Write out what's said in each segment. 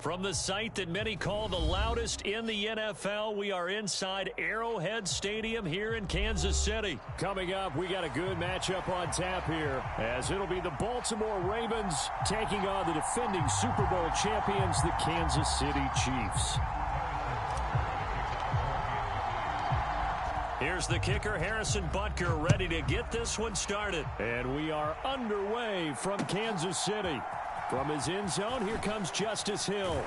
From the site that many call the loudest in the NFL, we are inside Arrowhead Stadium here in Kansas City. Coming up, we got a good matchup on tap here, as it'll be the Baltimore Ravens taking on the defending Super Bowl champions, the Kansas City Chiefs. Here's the kicker, Harrison Butker, ready to get this one started. And we are underway from Kansas City. From his end zone, here comes Justice Hill.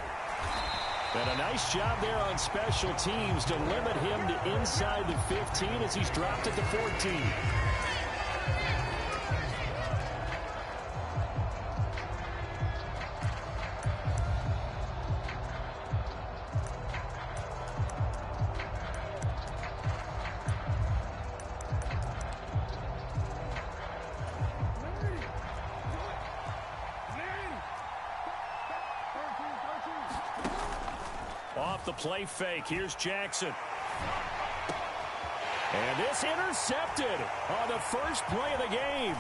And a nice job there on special teams to limit him to inside the 15 as he's dropped at the 14. Off the play fake, here's Jackson. And this intercepted on the first play of the game.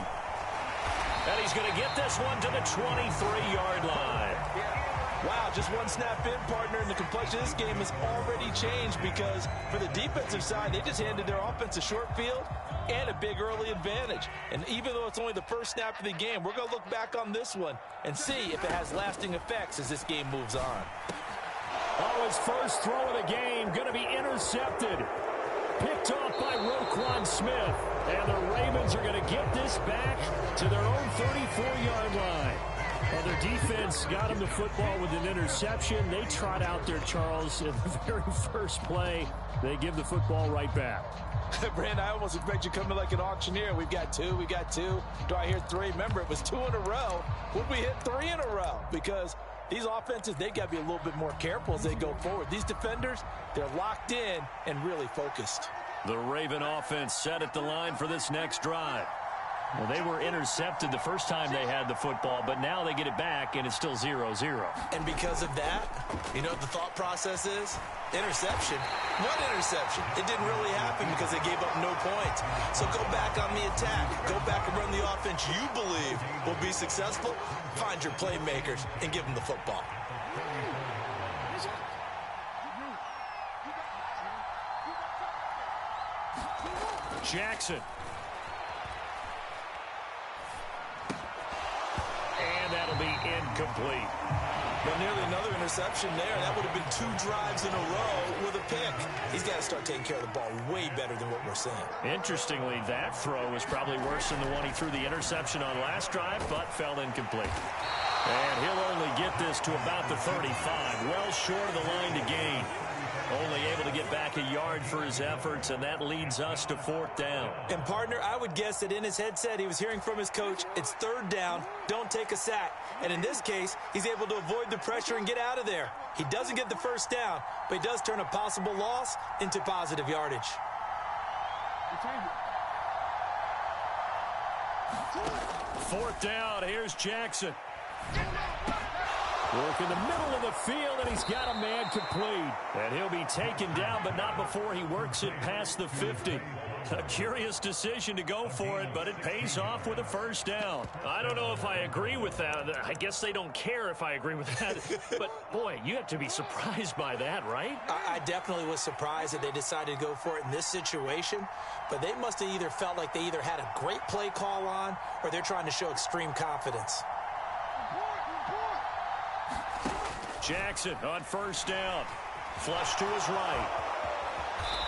And he's going to get this one to the 23-yard line. Wow, just one snap in, partner, and the complexion of this game has already changed because for the defensive side, they just handed their offense a short field and a big early advantage. And even though it's only the first snap of the game, we're going to look back on this one and see if it has lasting effects as this game moves on. Oh, his first throw of the game going to be intercepted. Picked off by Roquan Smith. And the Ravens are going to get this back to their own 34-yard line. Well, their defense got him the football with an interception. They trot out there, Charles, in the very first play. They give the football right back. Brand, I almost expect you coming like an auctioneer. We've got two. Do I hear three? Remember, it was 2 in a row. Would we hit 3 in a row? Because these offenses, they got to be a little bit more careful as they go forward. These defenders, they're locked in and really focused. The Raven offense set at the line for this next drive. Well, they were intercepted the first time they had the football, but now they get it back, and it's still 0-0. And because of that, you know what the thought process is? Interception. What interception? It didn't really happen because they gave up no points. So go back on the attack. Go back and run the offense you believe will be successful. Find your playmakers and give them the football. Jackson. And that'll be incomplete. But nearly another interception there. That would have been 2 drives in a row with a pick. He's got to start taking care of the ball way better than what we're seeing. Interestingly, that throw was probably worse than the one he threw the interception on last drive, but fell incomplete. And he'll only get this to about the 35, well short of the line to gain. Only able to get back a yard for his efforts, and that leads us to 4th down. And, partner, I would guess that in his headset he was hearing from his coach, it's 3rd down, don't take a sack. And in this case, he's able to avoid the pressure and get out of there. He doesn't get the first down, but he does turn a possible loss into positive yardage. 4th down, here's Jackson. Work in the middle of the field, and he's got a man complete. And he'll be taken down, but not before he works it past the 50. A curious decision to go for it, but it pays off with a first down. I don't know if I agree with that. I guess they don't care if I agree with that. But, boy, you have to be surprised by that, right? I definitely was surprised that they decided to go for it in this situation. But they must have either felt like they either had a great play call on or they're trying to show extreme confidence. Jackson on first down. Flush to his right.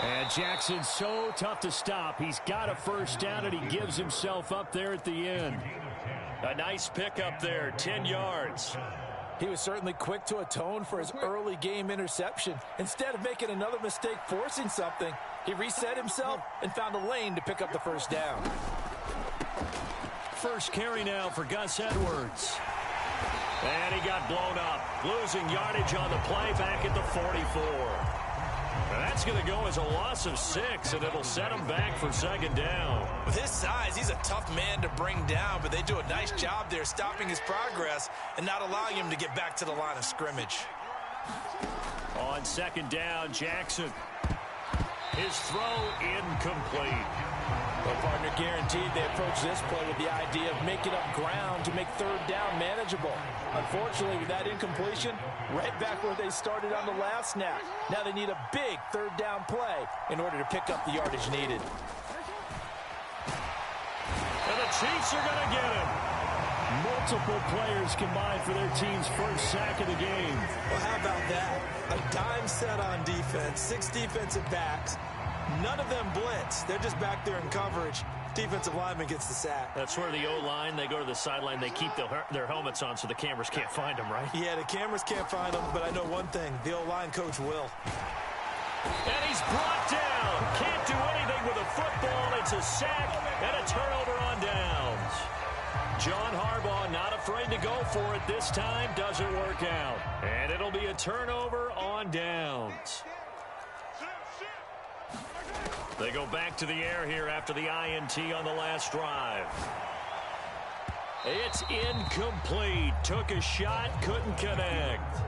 And Jackson's so tough to stop. He's got a first down, and he gives himself up there at the end. A nice pickup there, 10 yards. He was certainly quick to atone for his early game interception. Instead of making another mistake forcing something, he reset himself and found a lane to pick up the first down. First carry now for Gus Edwards. And he got blown up, losing yardage on the play back at the 44. That's going to go as a loss of 6, and it'll set him back for 2nd down. With his size, he's a tough man to bring down, but they do a nice job there stopping his progress and not allowing him to get back to the line of scrimmage. On 2nd down, Jackson. His throw incomplete. Well, partner, guaranteed they approach this play with the idea of making up ground to make third down manageable. Unfortunately, with that incompletion, right back where they started on the last snap. Now they need a big third down play in order to pick up the yardage needed. And the Chiefs are going to get him. Multiple players combined for their team's first sack of the game. Well, how about that? A dime set on defense, 6 defensive backs. None of them blitz. They're just back there in coverage. Defensive lineman gets the sack. That's where the O-line, they go to the sideline, they keep their helmets on so the cameras can't find them, right? Yeah, the cameras can't find them, but I know one thing. The O-line coach will. And he's brought down. Can't do anything with a football. It's a sack and a turnover on downs. John Harbaugh not afraid to go for it this time. Doesn't work out. And it'll be a turnover on downs. They go back to the air here after the INT on the last drive. It's incomplete. Took a shot, couldn't connect.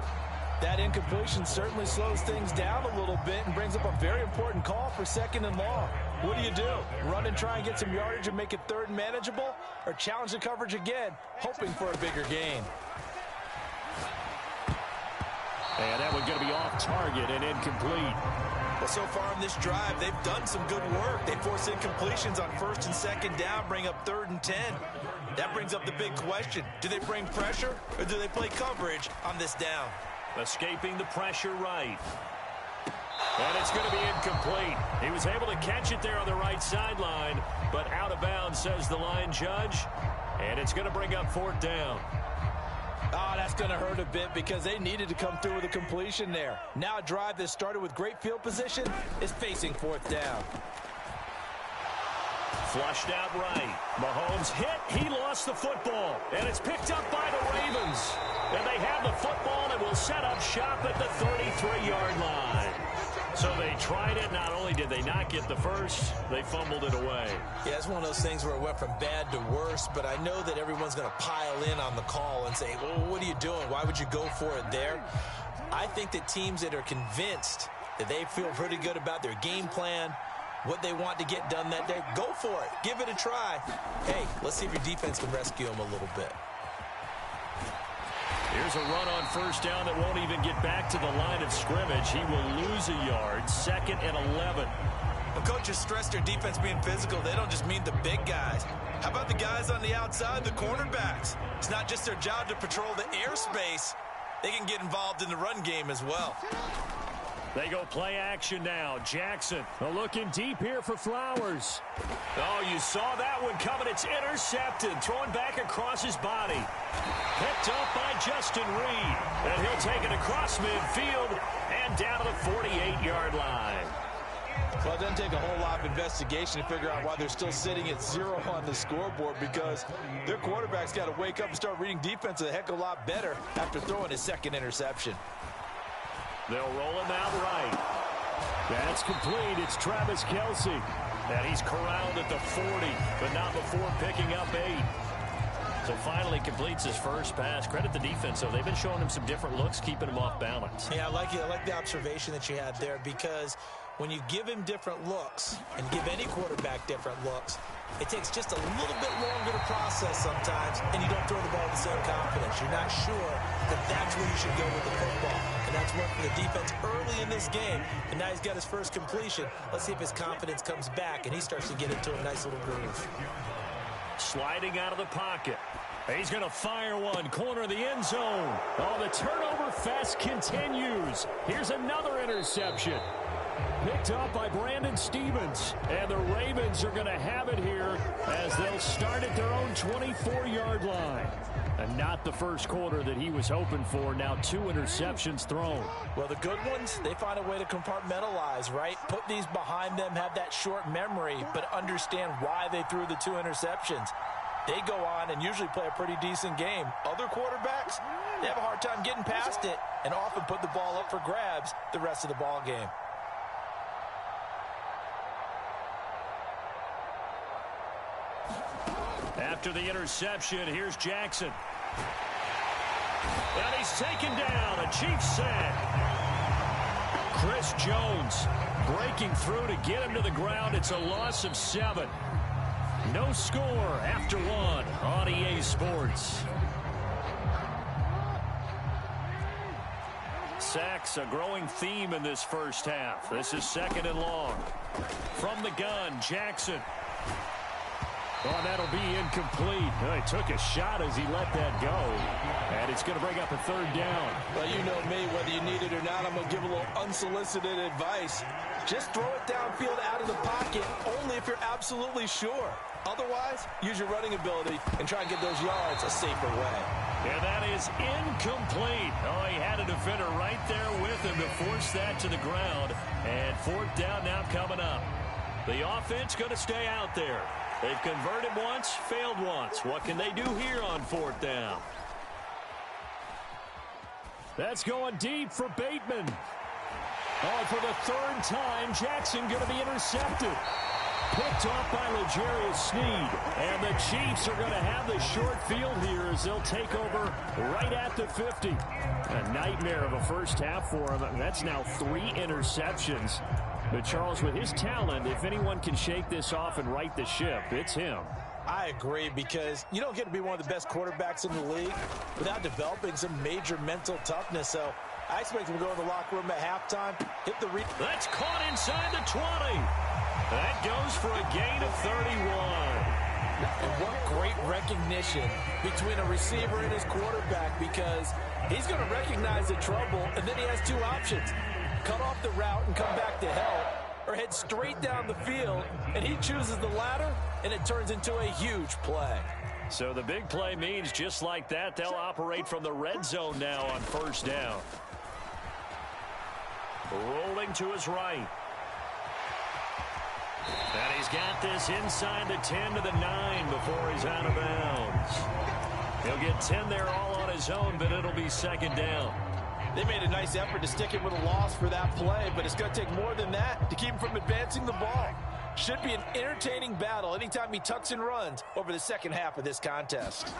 That incompletion certainly slows things down a little bit and brings up a very important call for 2nd and long. What do? Run and try and get some yardage and make it third and manageable? Or challenge the coverage again, hoping for a bigger gain? And that one's going to be off target and incomplete. Well, so far in this drive, they've done some good work. They force incompletions on 1st and 2nd down, bring up 3rd and 10. That brings up the big question. Do they bring pressure or do they play coverage on this down? Escaping the pressure right. And it's going to be incomplete. He was able to catch it there on the right sideline, but out of bounds, says the line judge. And it's going to bring up 4th down. Oh, that's going to hurt a bit because they needed to come through with a completion there. Now a drive that started with great field position is facing 4th down. Flushed out right. Mahomes hit. He lost the football. And it's picked up by the Ravens. And they have the football and will set up shop at the 33-yard line. So they tried it. Not only did they not get the first, they fumbled it away. Yeah, it's one of those things where it went from bad to worse, but I know that everyone's going to pile in on the call and say, well, what are you doing? Why would you go for it there? I think that teams that are convinced that they feel pretty good about their game plan, what they want to get done that day, go for it. Give it a try. Hey, let's see if your defense can rescue them a little bit. Here's a run on 1st down that won't even get back to the line of scrimmage. He will lose a yard. 2nd and 11. The coaches stress their defense being physical. They don't just mean the big guys. How about the guys on the outside, the cornerbacks? It's not just their job to patrol the airspace. They can get involved in the run game as well. They go play action now. Jackson looking deep here for Flowers. Oh, you saw that one coming. It's intercepted. Thrown back across his body. Picked up by Justin Reed. And he'll take it across midfield and down to the 48-yard line. Well, it doesn't take a whole lot of investigation to figure out why they're still sitting at 0 on the scoreboard, because their quarterback's got to wake up and start reading defense a heck of a lot better after throwing his 2nd interception. They'll roll him out right. That's complete. It's Travis Kelce. And he's corralled at the 40, but not before picking up 8. So finally completes his first pass. Credit the defense, though. They've been showing him some different looks, keeping him off balance. Yeah, I like the observation that you had there, because when you give him different looks and give any quarterback different looks, it takes just a little bit longer to process sometimes, and you don't throw the ball with the same confidence. You're not sure that that's where you should go with the football. And that's worked for the defense early in this game. And now he's got his first completion. Let's see if his confidence comes back and he starts to get into a nice little groove. Sliding out of the pocket. He's going to fire one. Corner of the end zone. Oh, the turnover fest continues. Here's another interception. Picked up by Brandon Stevens. And the Ravens are going to have it here as they'll start at their own 24-yard line. And not the first quarter that he was hoping for. Now 2 interceptions thrown. Well, the good ones, they find a way to compartmentalize, right? Put these behind them, have that short memory, but understand why they threw the 2 interceptions. They go on and usually play a pretty decent game. Other quarterbacks, they have a hard time getting past it and often put the ball up for grabs the rest of the ball game. After the interception, here's Jackson. And he's taken down. A Chiefs sack. Chris Jones breaking through to get him to the ground. It's a loss of 7. No score after one on EA Sports. Sacks, a growing theme in this first half. This is 2nd and long. From the gun, Jackson. Oh, that'll be incomplete. He took a shot as he let that go. And it's going to bring up a 3rd down. Well, you know me, whether you need it or not, I'm going to give a little unsolicited advice. Just throw it downfield out of the pocket, only if you're absolutely sure. Otherwise, use your running ability and try and get those yards a safer way. And that is incomplete. Oh, he had a defender right there with him to force that to the ground. And 4th down now coming up. The offense going to stay out there. They've converted once, failed once. What can they do here on 4th down? That's going deep for Bateman. Oh, for the 3rd time, Jackson going to be intercepted. Picked off by L'Jarius Sneed. And the Chiefs are going to have the short field here as they'll take over right at the 50. A nightmare of a first half for him. That's now 3 interceptions. But Charles, with his talent, if anyone can shake this off and right the ship, it's him. I agree, because you don't get to be one of the best quarterbacks in the league without developing some major mental toughness. So I expect him to go in the locker room at halftime, hit the read. That's caught inside the 20. That goes for a gain of 31. And what great recognition between a receiver and his quarterback, because he's going to recognize the trouble, and then he has 2 options. Cut off the route and come back to help, or head straight down the field, and he chooses the latter, and it turns into a huge play. So the big play means just like that, they'll operate from the red zone now on 1st down. Rolling to his right. And he's got this inside the 10 to the 9 before he's out of bounds. He'll get 10 there all on his own, but it'll be 2nd down. They made a nice effort to stick him with a loss for that play, but it's going to take more than that to keep him from advancing the ball. Should be an entertaining battle anytime he tucks and runs over the second half of this contest.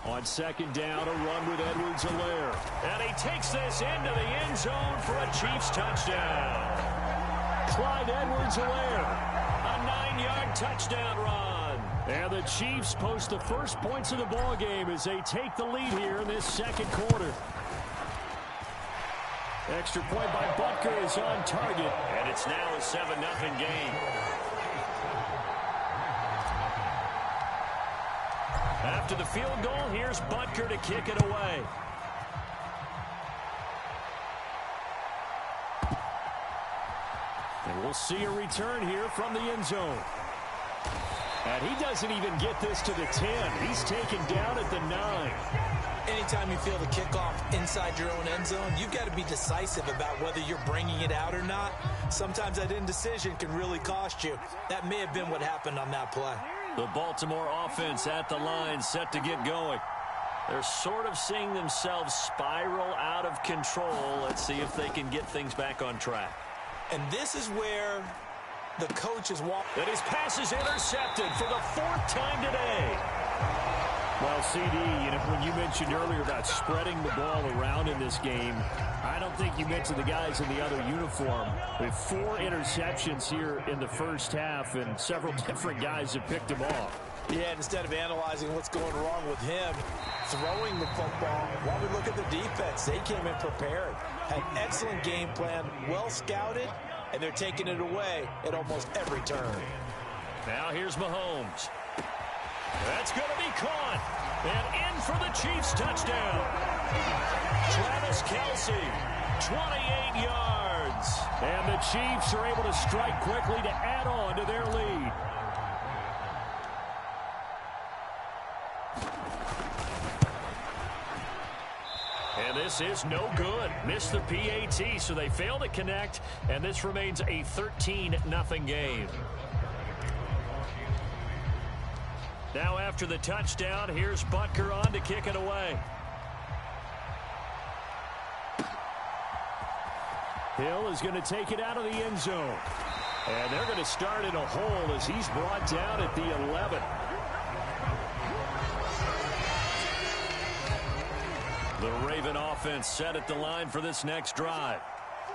On 2nd down, a run with Edwards-Helaire. And he takes this into the end zone for a Chiefs touchdown. Clyde Edwards-Helaire, a 9-yard touchdown run. And the Chiefs post the first points of the ball game as they take the lead here in this 2nd quarter. Extra point by Butker is on target, and it's now a 7-0 game. After the field goal, here's Butker to kick it away. And we'll see a return here from the end zone. And he doesn't even get this to the 10. He's taken down at the 9. Anytime you feel the kickoff inside your own end zone, you've got to be decisive about whether you're bringing it out or not. Sometimes that indecision can really cost you. That may have been what happened on that play. The Baltimore offense at the line, set to get going. They're sort of seeing themselves spiral out of control. Let's see if they can get things back on track. And this is where the coach is walking. And his pass is intercepted for the 4th time today. Well, CD, when you mentioned earlier about spreading the ball around in this game, I don't think you mentioned the guys in the other uniform. With 4 interceptions here in the first half, and several different guys have picked him off. Yeah, instead of analyzing what's going wrong with him, throwing the football, while we look at the defense, they came in prepared. Had an excellent game plan, well scouted, and they're taking it away at almost every turn. Now here's Mahomes. That's going to be caught. And in for the Chiefs touchdown. Travis Kelce, 28 yards. And the Chiefs are able to strike quickly to add on to their lead. And this is no good. Missed the PAT, so they fail to connect. And this remains a 13-0 game. Now after the touchdown, here's Butker on to kick it away. Hill is going to take it out of the end zone. And they're going to start in a hole as he's brought down at the 11. The Raven offense set at the line for this next drive.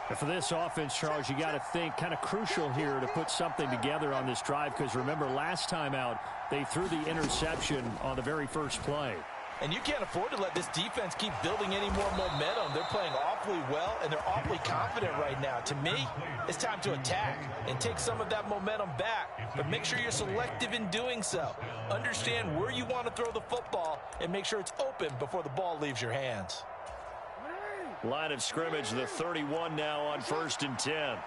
And for this offense, Charles, you got to think kind of crucial here to put something together on this drive, because remember last time out they threw the interception on the very first play. And you can't afford to let this defense keep building any more momentum. They're playing awfully well, and they're awfully confident right now. To me, it's time to attack and take some of that momentum back. But make sure you're selective in doing so. Understand where you want to throw the football and make sure it's open before the ball leaves your hands. Line of scrimmage, the 31 now on 1st and 10.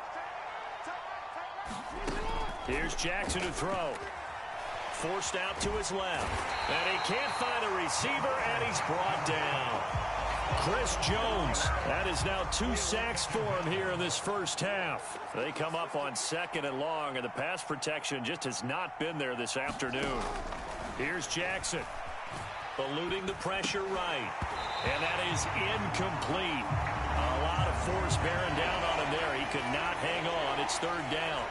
Here's Jackson to throw. Forced out to his left. And he can't find a receiver, and he's brought down. Chris Jones. That is now 2 sacks for him here in this first half. They come up on 2nd and long, and the pass protection just has not been there this afternoon. Here's Jackson. Eluding the pressure right. And that is incomplete. A lot of force bearing down on him there. He could not hang on. It's 3rd down.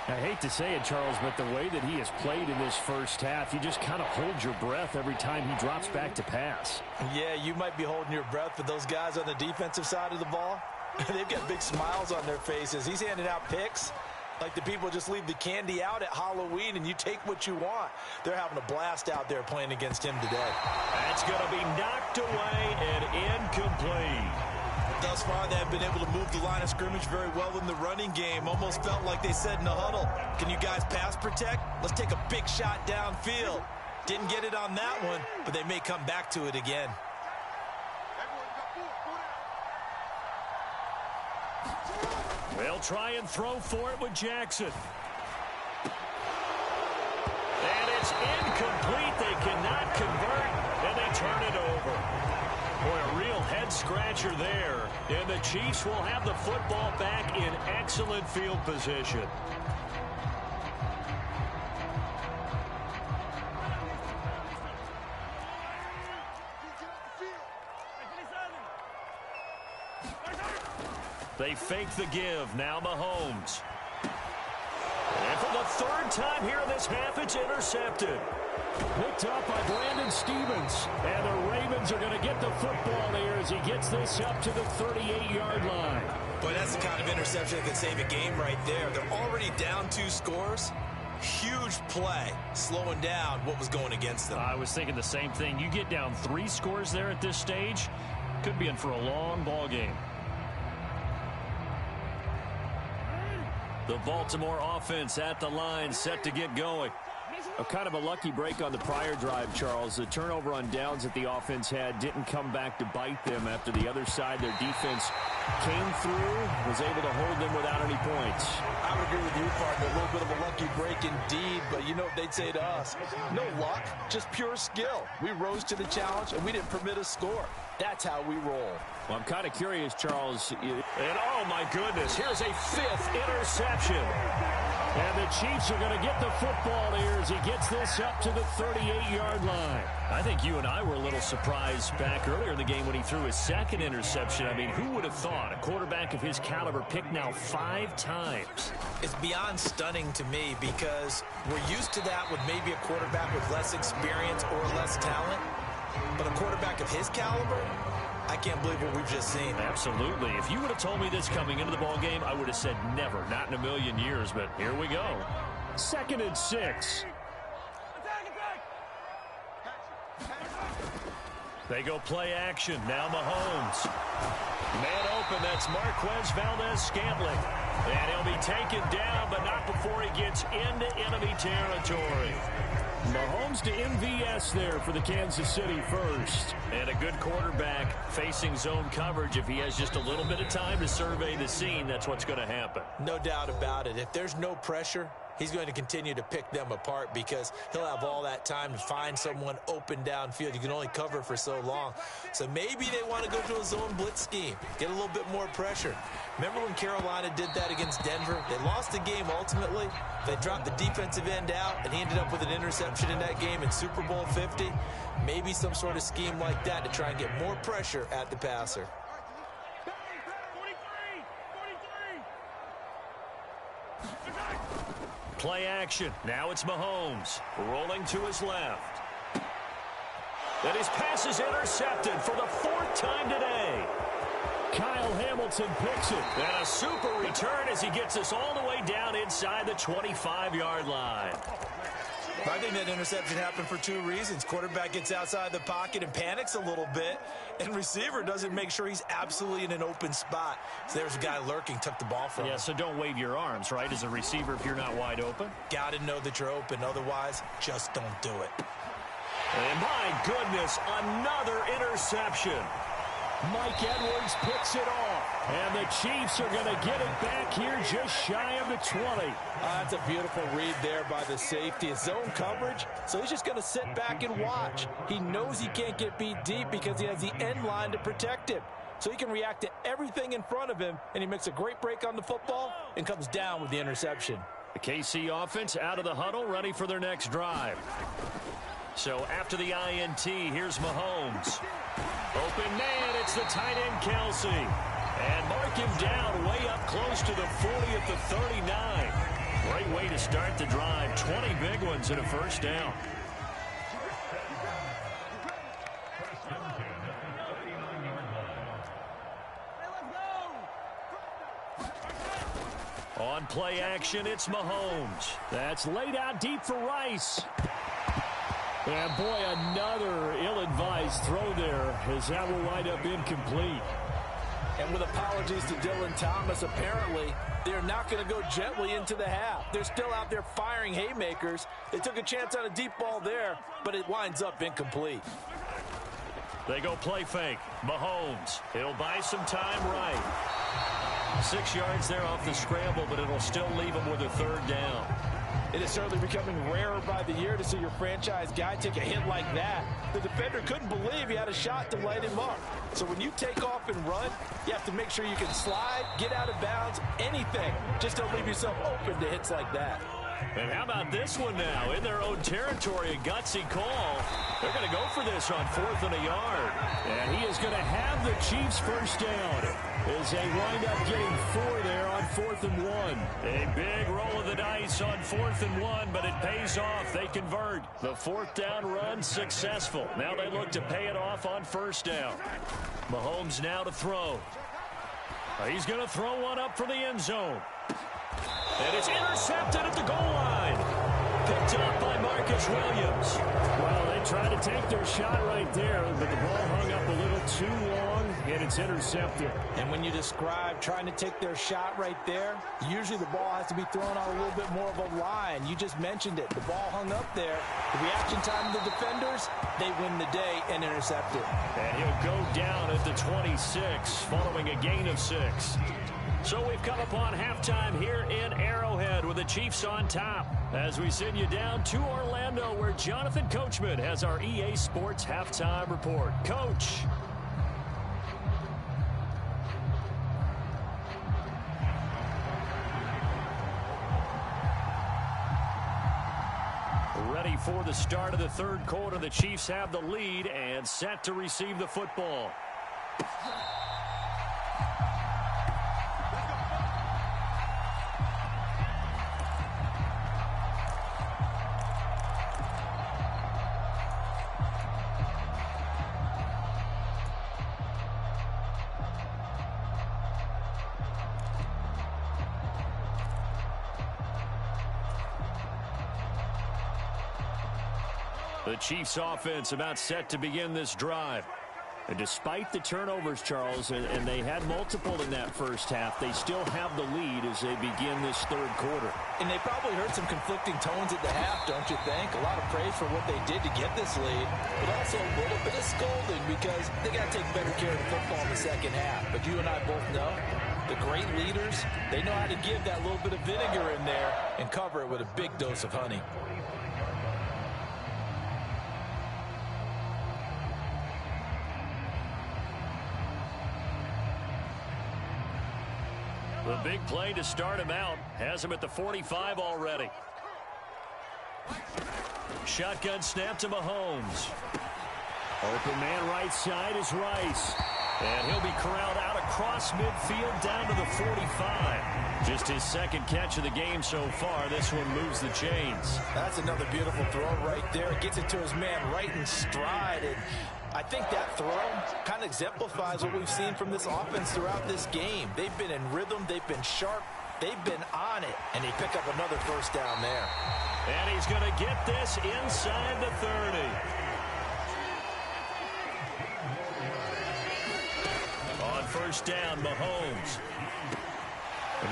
I hate to say it, Charles, but the way that he has played in this first half, you just kind of hold your breath every time he drops back to pass. Yeah, you might be holding your breath, but those guys on the defensive side of the ball, they've got big smiles on their faces. He's handing out picks like the people just leave the candy out at Halloween and you take what you want. They're having a blast out there playing against him today. That's going to be knocked away and incomplete. Thus far, they have been able to move the line of scrimmage very well in the running game. Almost felt like they said in the huddle, can you guys pass protect? Let's take a big shot downfield. Didn't get it on that one, but they may come back to it again. They'll try and throw for it with Jackson. And it's incomplete. They cannot convert, and they turn it over. Boy, a real head-scratcher there. And the Chiefs will have the football back in excellent field position. They fake the give. Now Mahomes. And for the 3rd time here in this half, it's intercepted. Picked up by Brandon Stevens. And the Ravens are going to get the football here as he gets this up to the 38-yard line. Boy, that's the kind of interception that could save a game right there. They're already down 2 scores. Huge play, slowing down what was going against them. I was thinking the same thing. You get down 3 scores there at this stage, could be in for a long ball game. The Baltimore offense at the line, set to get going. A kind of a lucky break on the prior drive, Charles. The turnover on downs that the offense had didn't come back to bite them after the other side. Their defense came through, was able to hold them without any points. I would agree with you, partner. A little bit of a lucky break indeed, but you know what they'd say to us? No luck, just pure skill. We rose to the challenge, and we didn't permit a score. That's how we roll. Well, I'm kind of curious, Charles. And, oh, my goodness, here's a 5th interception. And the Chiefs are going to get the football here as he gets this up to the 38-yard line. I think you and I were a little surprised back earlier in the game when he threw his 2nd interception. I mean, who would have thought a quarterback of his caliber picked now 5 times? It's beyond stunning to me because we're used to that with maybe a quarterback with less experience or less talent. But a quarterback of his caliber, I can't believe what we've just seen. Absolutely. If you would have told me this coming into the ball game, I would have said never, not in a million years. But here we go. 2nd and 6. They go play action. Now Mahomes. Man open. That's Marquez Valdez-Scantling. And he'll be taken down, but not before he gets into enemy territory. Mahomes to MVS there for the Kansas City first. And a good quarterback facing zone coverage. If he has just a little bit of time to survey the scene, that's what's going to happen. No doubt about it. If there's no pressure, he's going to continue to pick them apart because he'll have all that time to find someone open downfield. You can only cover for so long. So maybe they want to go to a zone blitz scheme, get a little bit more pressure. Remember when Carolina did that against Denver? They lost the game ultimately. They dropped the defensive end out, and he ended up with an interception in that game in Super Bowl 50. Maybe some sort of scheme like that to try and get more pressure at the passer. Play action. Now it's Mahomes rolling to his left. And his pass is intercepted for the 4th time today. Kyle Hamilton picks it. And a super return as he gets us all the way down inside the 25-yard line. I think that interception happened for two reasons. Quarterback gets outside the pocket and panics a little bit, and receiver doesn't make sure he's absolutely in an open spot. So there's a guy lurking, took the ball from him. Yeah, so don't wave your arms, right, as a receiver if you're not wide open. Got to know that you're open. Otherwise, just don't do it. And my goodness, another interception. Mike Edwards picks it off. And the Chiefs are going to get it back here just shy of the 20. That's a beautiful read there by the safety. It's zone coverage, so he's just going to sit back and watch. He knows he can't get beat deep because he has the end line to protect him. So he can react to everything in front of him, and he makes a great break on the football and comes down with the interception. The KC offense out of the huddle, ready for their next drive. So after the INT, here's Mahomes. Open man, it's the tight end Kelsey. And mark him down way up close to the 40 at the 39. Great way to start the drive. 20 big ones and a first down. On play action, it's Mahomes. That's laid out deep for Rice. And boy, another ill-advised throw there as that will wind up incomplete. And with apologies to Dylan Thomas, apparently they're not going to go gently into the half. They're still out there firing haymakers. They took a chance on a deep ball there, but it winds up incomplete. They go play fake. Mahomes. He'll buy some time right. 6 yards there off the scramble, but it'll still leave him with a third down. It is certainly becoming rarer by the year to see your franchise guy take a hit like that. The defender couldn't believe he had a shot to light him up. So when you take off and run, you have to make sure you can slide, get out of bounds, anything. Just don't leave yourself open to hits like that. And how about this one now? In their own territory, a gutsy call. They're going to go for this on 4th and a yard. And he is going to have the Chiefs first down as they wind up getting 4 there on 4th and 1. A big roll of the dice on 4th and 1, but it pays off. They convert. The 4th down run successful. Now they look to pay it off on first down. Mahomes now to throw. He's going to throw one up for the end zone. And it's intercepted at the goal line. Picked up by Marcus Williams. Well, they tried to take their shot right there, but the ball hung up a little too long, and it's intercepted. And when you describe trying to take their shot right there, usually the ball has to be thrown on a little bit more of a line. You just mentioned it. The ball hung up there. The reaction time of the defenders, they win the day and intercept it. And he'll go down at the 26, following a gain of 6. So we've come upon halftime here in Arrowhead with the Chiefs on top as we send you down to Orlando where Jonathan Coachman has our EA Sports halftime report. Coach. Ready for the start of the third quarter. The Chiefs have the lead and set to receive the football. The Chiefs offense about set to begin this drive. And despite the turnovers, Charles, and they had multiple in that first half, they still have the lead as they begin this third quarter. And they probably heard some conflicting tones at the half, don't you think? A lot of praise for what they did to get this lead, but also a little bit of scolding because they got to take better care of the football in the second half. But you and I both know the great leaders, they know how to give that little bit of vinegar in there and cover it with a big dose of honey. The big play to start him out has him at the 45 already. Shotgun snap to Mahomes. Open man right side is Rice. And he'll be corralled out across midfield down to the 45. Just his second catch of the game so far. This one moves the chains. That's another beautiful throw right there. Gets it to his man right in stride. And I think that throw kind of exemplifies what we've seen from this offense throughout this game. They've been in rhythm. They've been sharp. They've been on it. And they pick up another first down there. And he's going to get this inside the 30. On first down, Mahomes.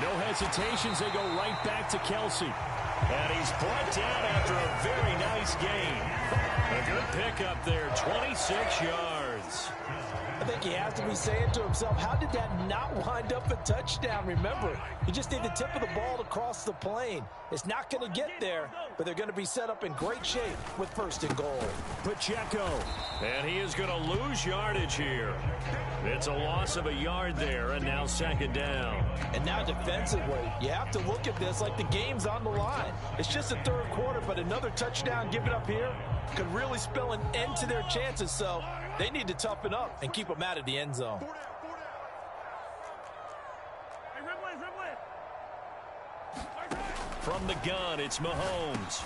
No hesitations. They go right back to Kelsey. And he's brought down after a very nice gain. A good pickup there, 26 yards. I think he has to be saying to himself, how did that not wind up a touchdown? Remember, you just need the tip of the ball to cross the plane. It's not going to get there, but they're going to be set up in great shape with first and goal. Pacheco. And he is going to lose yardage here. It's a loss of a yard there, and now second down. And now defensively, you have to look at this like the game's on the line. It's just the third quarter, but another touchdown given up here could really spell an end to their chances, so they need to toughen up and keep them out of the end zone. From the gun, it's Mahomes.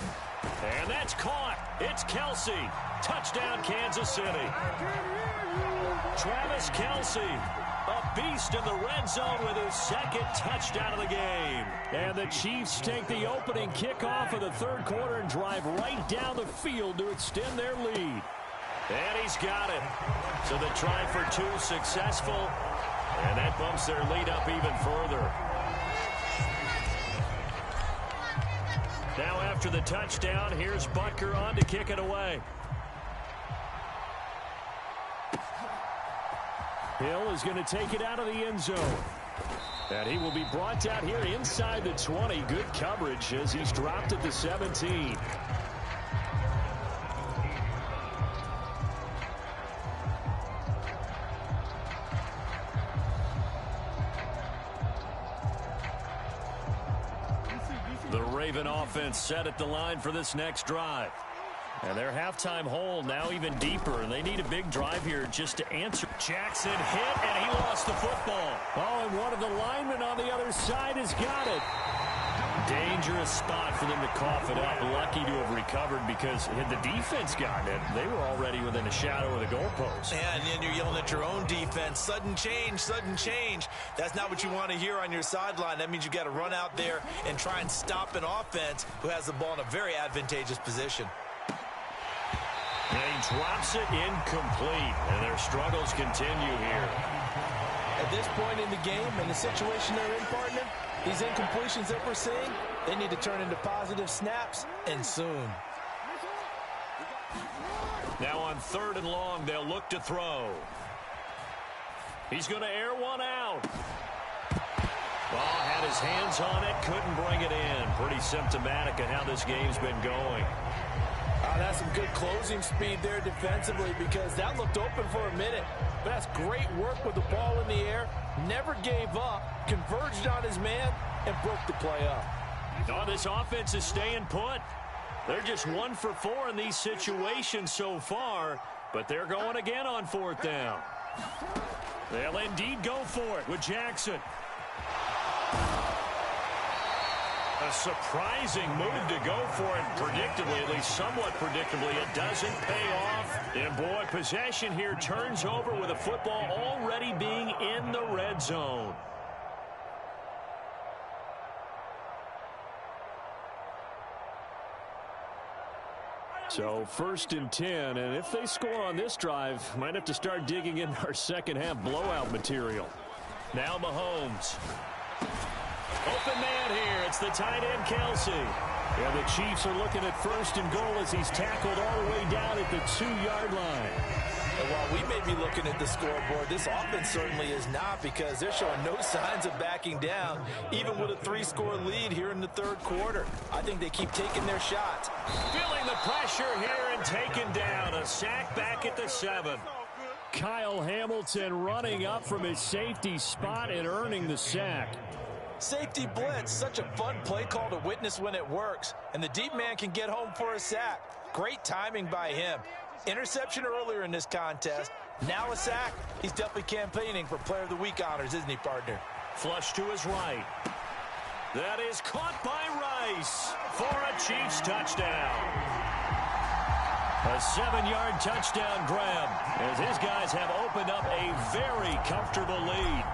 And that's caught. It's Kelsey. Touchdown, Kansas City. Travis Kelsey, a beast in the red zone with his second touchdown of the game. And the Chiefs take the opening kickoff of the third quarter and drive right down the field to extend their lead. And he's got it. So the try for two successful. And that bumps their lead up even further. Now after the touchdown, here's Butker on to kick it away. Hill is going to take it out of the end zone. And he will be brought down here inside the 20. Good coverage as he's dropped at the 17. The Raven offense set at the line for this next drive. And their halftime hole now even deeper, and they need a big drive here just to answer. Jackson hit, and he lost the football. Oh, and one of the linemen on the other side has got it. Dangerous spot for them to cough it up. Lucky to have recovered because had the defense gotten it, they were already within a shadow of the goalpost. Yeah, and then you're yelling at your own defense. Sudden change, sudden change. That's not what you want to hear on your sideline. That means you got to run out there and try and stop an offense who has the ball in a very advantageous position. And he drops it incomplete, and their struggles continue here. At this point in the game and the situation they're in, partner, these incompletions that we're seeing, they need to turn into positive snaps, and soon. Now on third and long, they'll look to throw. He's going to air one out. Ball had his hands on it, couldn't bring it in. Pretty symptomatic of how this game's been going. That's some good closing speed there defensively because that looked open for a minute. But that's great work with the ball in the air. Never gave up, converged on his man, and broke the play up. Oh, this offense is staying put. They're just 1 for 4 in these situations so far, but they're going again on fourth down. They'll indeed go for it with Jackson. A surprising move to go for it, predictably, at least somewhat predictably. It doesn't pay off. And, boy, possession here turns over with a football already being in the red zone. So first and 10, and if they score on this drive, might have to start digging in our second half blowout material. Now Mahomes. Open man here. It's the tight end, Kelsey. Yeah, the Chiefs are looking at first and goal as he's tackled all the way down at the 2-yard line. And while we may be looking at the scoreboard, this offense certainly is not because they're showing no signs of backing down, even with a 3-score lead here in the third quarter. I think they keep taking their shots. Feeling the pressure here and taken down. A sack back at the 7. Kyle Hamilton running up from his safety spot and earning the sack. Safety blitz, such a fun play call to witness when it works. And the deep man can get home for a sack. Great timing by him. Interception earlier in this contest. Now a sack. He's definitely campaigning for Player of the Week honors, isn't he, partner? Flush to his right. That is caught by Rice for a Chiefs touchdown. A 7-yard touchdown grab as his guys have opened up a very comfortable lead.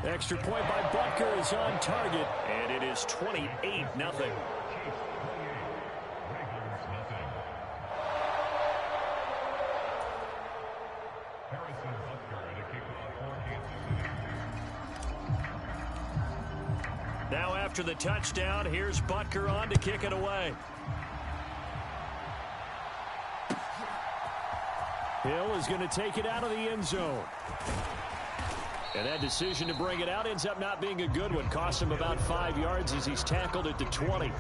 Extra point by Butker is on target. And it is 28-0. Now after the touchdown, here's Butker on to kick it away. Hill is going to take it out of the end zone. And that decision to bring it out ends up not being a good one. Costs him about 5 yards as he's tackled at the 20.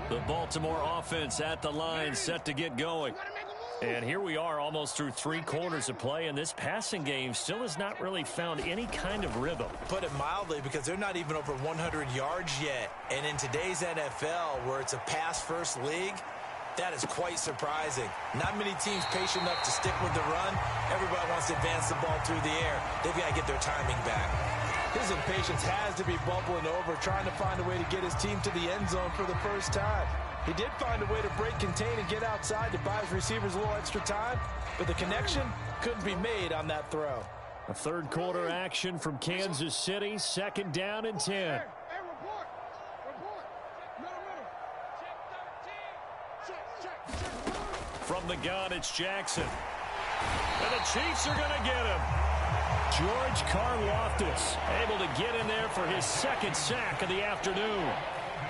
The Baltimore offense at the line, set to get going. And here we are almost through 3 quarters of play, and this passing game still has not really found any kind of rhythm. Put it mildly, because they're not even over 100 yards yet. And in today's NFL, where it's a pass-first league, that is quite surprising. Not many teams patient enough to stick with the run. Everybody wants to advance the ball through the air. They've got to get their timing back. His impatience has to be bubbling over, trying to find a way to get his team to the end zone for the first time. He did find a way to break, contain, and get outside to buy his receivers a little extra time, but the connection couldn't be made on that throw. A third quarter action from Kansas City, 2nd down and 10. From the gun, it's Jackson. And the Chiefs are going to get him. George Karlaftis able to get in there for his 2nd sack of the afternoon.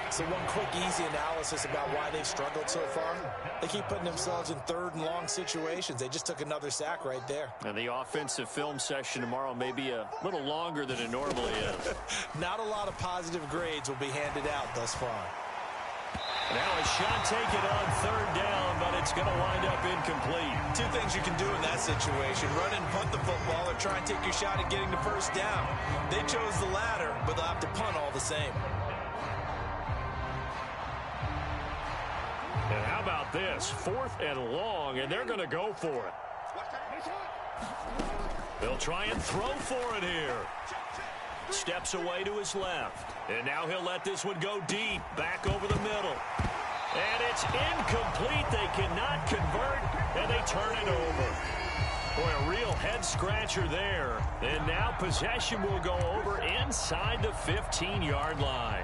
So one quick, easy analysis about why they've struggled so far. They keep putting themselves in 3rd and long situations. They just took another sack right there. And the offensive film session tomorrow may be a little longer than it normally is. Not a lot of positive grades will be handed out thus far. Now a shot taken on 3rd down, but it's going to wind up incomplete. 2 things you can do in that situation: run and punt the football, or try and take your shot at getting the 1st down. They chose the latter, but they'll have to punt all the same. And how about this? 4th and long, and they're going to go for it. They'll try and throw for it here. Steps away to his left. And now he'll let this one go deep, back over the middle. And it's incomplete. They cannot convert, and they turn it over. Boy, a real head-scratcher there. And now possession will go over inside the 15-yard line.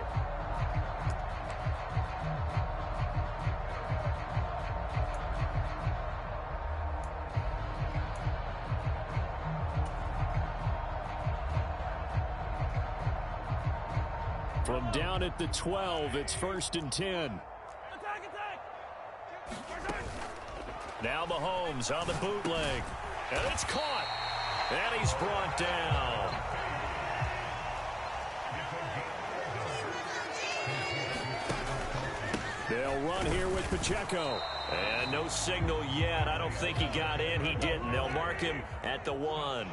From down at the 12, it's 1st and 10. Now Mahomes on the bootleg. And it's caught. And he's brought down. They'll run here with Pacheco. And no signal yet. I don't think he got in. He didn't. They'll mark him at the 1.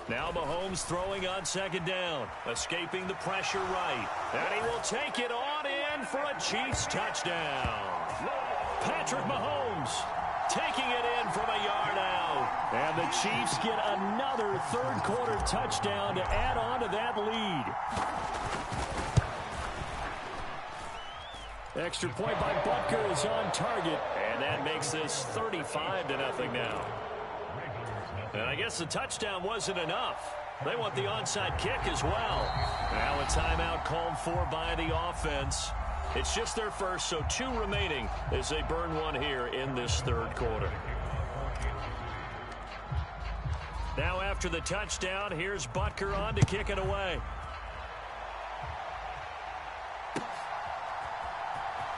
Now Mahomes throwing on 2nd down. Escaping the pressure right. And he will take it on in for a Chiefs touchdown. Patrick Mahomes taking it in from a yard out. And the Chiefs get another 3rd quarter touchdown to add on to that lead. Extra point by Butker is on target. And that makes this 35-0 now. And I guess the touchdown wasn't enough. They want the onside kick as well. Now a timeout called for by the offense. It's just their first, so 2 remaining as they burn one here in this 3rd quarter. Now after the touchdown, here's Butker on to kick it away.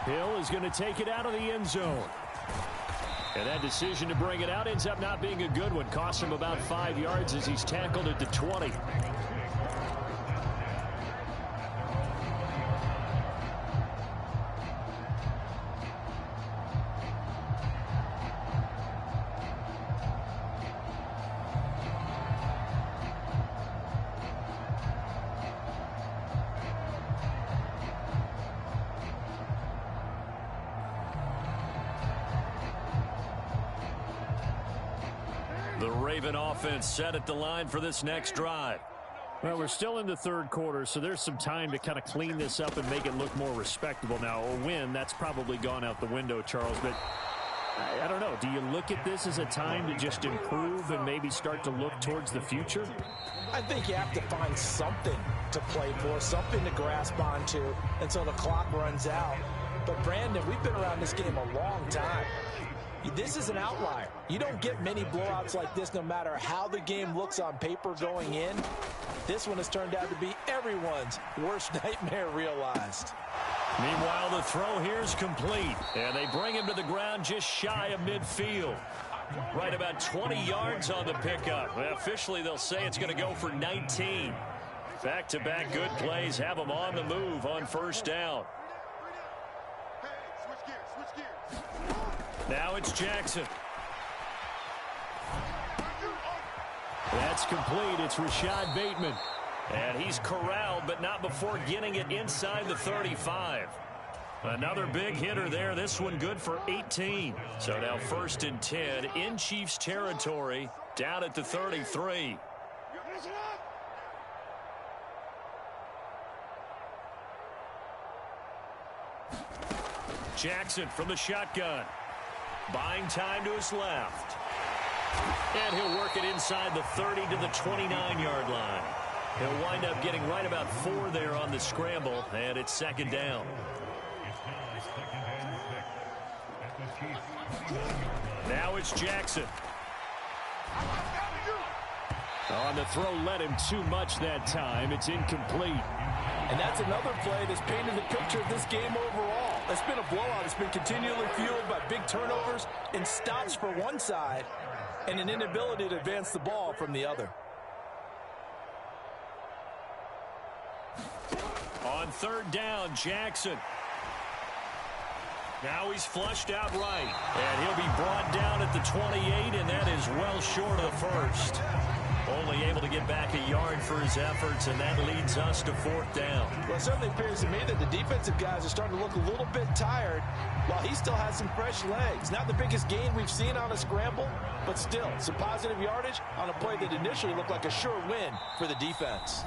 Hill is going to take it out of the end zone. And that decision to bring it out ends up not being a good one. Costs him about 5 yards as he's tackled at the 20. The Raven offense set at the line for this next drive. Well, we're still in the third quarter, so there's some time to kind of clean this up and make it look more respectable now. A win, that's probably gone out the window, Charles, but I don't know. Do you look at this as a time to just improve and maybe start to look towards the future? I think you have to find something to play for, something to grasp onto until the clock runs out. But, Brandon, we've been around this game a long time. This is an outlier. You don't get many blowouts like this no matter how the game looks on paper going in. This one has turned out to be everyone's worst nightmare realized. Meanwhile, the throw here is complete, and they bring him to the ground just shy of midfield. Right about 20 yards on the pickup. Well, officially, they'll say it's going to go for 19. Back-to-back good plays have them on the move on first down. Now it's Jackson. That's complete. It's Rashad Bateman. And he's corralled, but not before getting it inside the 35. Another big hitter there. This one good for 18. So now 1st and 10 in Chiefs territory, down at the 33. Jackson from the shotgun. Buying time to his left. And he'll work it inside the 30 to the 29-yard line. He'll wind up getting right about 4 there on the scramble, and it's 2nd down. Now it's Jackson. On the throw, led him too much that time. It's incomplete. And that's another play that's painted the picture of this game overall. It's been a blowout. It's been continually fueled by big turnovers and stops for one side and an inability to advance the ball from the other. On 3rd down, Jackson. Now he's flushed out right. And he'll be brought down at the 28, and that is well short of the first. Only able to get back a yard for his efforts, and that leads us to 4th down. Well, it certainly appears to me that the defensive guys are starting to look a little bit tired while he still has some fresh legs. Not the biggest gain we've seen on a scramble, but still some positive yardage on a play that initially looked like a sure win for the defense.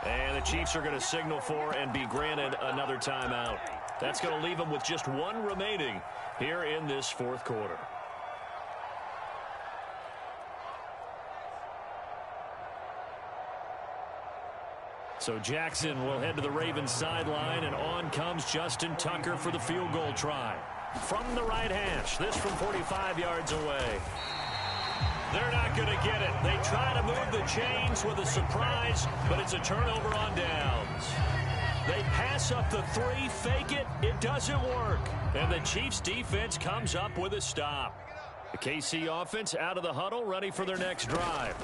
And the Chiefs are going to signal for and be granted another timeout. That's going to leave them with just 1 remaining here in this 4th quarter. So Jackson will head to the Ravens sideline, and on comes Justin Tucker for the field goal try. From the right hash, this from 45 yards away. They're not going to get it. They try to move the chains with a surprise, but it's a turnover on downs. They pass up the 3, fake it. It doesn't work. And the Chiefs defense comes up with a stop. The KC offense out of the huddle, ready for their next drive.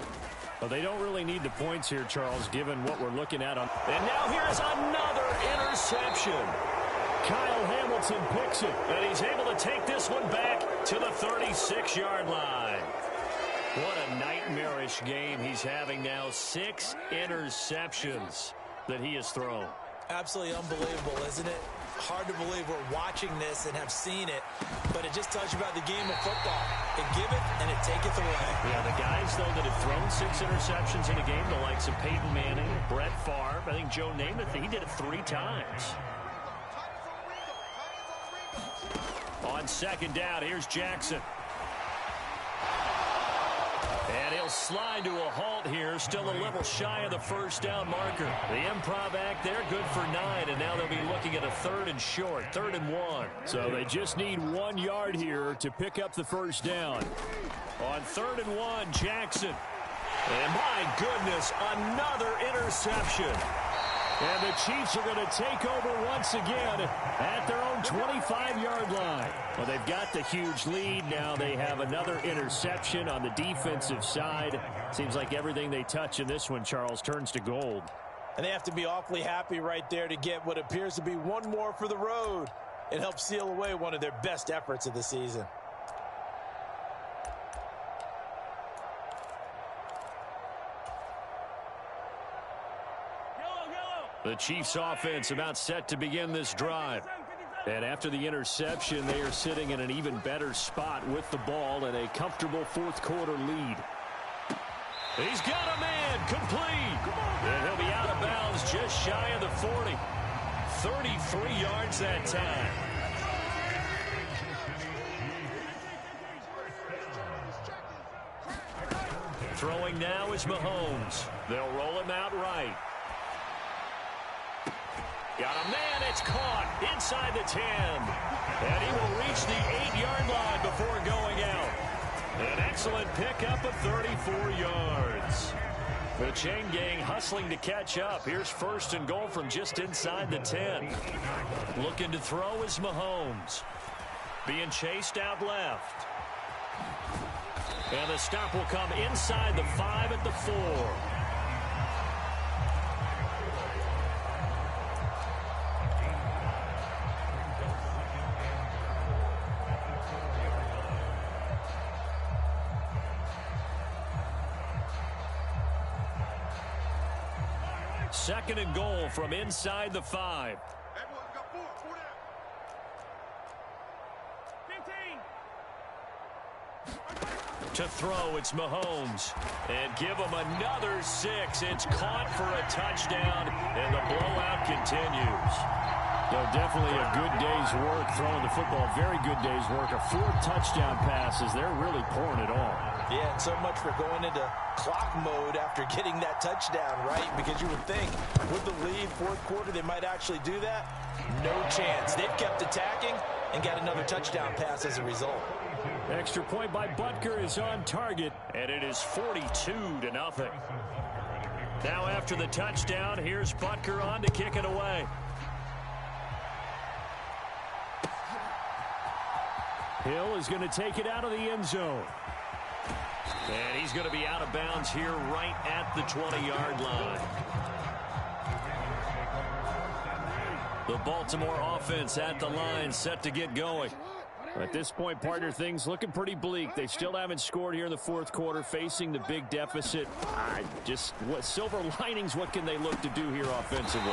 Well, they don't really need the points here, Charles, given what we're looking at. And now here's another interception. Kyle Hamilton picks it. And he's able to take this one back to the 36-yard line. What a nightmarish game he's having now. 6 interceptions that he has thrown. Absolutely unbelievable, isn't it? Hard to believe we're watching this and have seen it, but it just tells you about the game of football. It giveth and it taketh away. Yeah, the guys, though, that have thrown 6 interceptions in a game, the likes of Peyton Manning, Brett Favre, I think Joe Namath, he did it 3 times. On 2nd down, here's Jackson. And he'll slide to a halt here, still a little shy of the 1st down marker. The improv act there, good for 9, and now they'll be looking at a 3rd and short, 3rd and 1. So they just need 1 yard here to pick up the 1st down. On 3rd and 1, Jackson. And my goodness, another interception. And the Chiefs are going to take over once again at their own 25-yard line. Well, they've got the huge lead. Now they have another interception on the defensive side. Seems like everything they touch in this one, Charles, turns to gold. And they have to be awfully happy right there to get what appears to be one more for the road. It helps seal away one of their best efforts of the season. The Chiefs offense about set to begin this drive. And after the interception, they are sitting in an even better spot with the ball and a comfortable fourth quarter lead. He's got a man complete. And he'll be out of bounds just shy of the 40. 33 yards that time. Throwing now is Mahomes. They'll roll him out right. Got a man, it's caught inside the 10. And he will reach the 8-yard line before going out. An excellent pickup of 34 yards. The chain gang hustling to catch up. Here's first and goal from just inside the 10. Looking to throw is Mahomes. Being chased out left. And the stop will come inside the 5 at the 4. Second and goal from inside the 5. To throw, it's Mahomes. And give him another 6. It's caught for a touchdown, and the blowout continues. No, definitely a good day's work throwing the football. Very good day's work. A 4 touchdown passes. They're really pouring it on. Yeah, and so much for going into clock mode after getting that touchdown, right? Because you would think with the lead, fourth quarter, they might actually do that. No chance. They've kept attacking and got another touchdown pass as a result. Extra point by Butker is on target, and it is 42-0. Now after the touchdown, here's Butker on to kick it away. Hill is going to take it out of the end zone. And he's going to be out of bounds here right at the 20-yard line. The Baltimore offense at the line, set to get going. At this point, partner, things looking pretty bleak. They still haven't scored here in the fourth quarter, facing the big deficit. What silver linings, what can they look to do here offensively?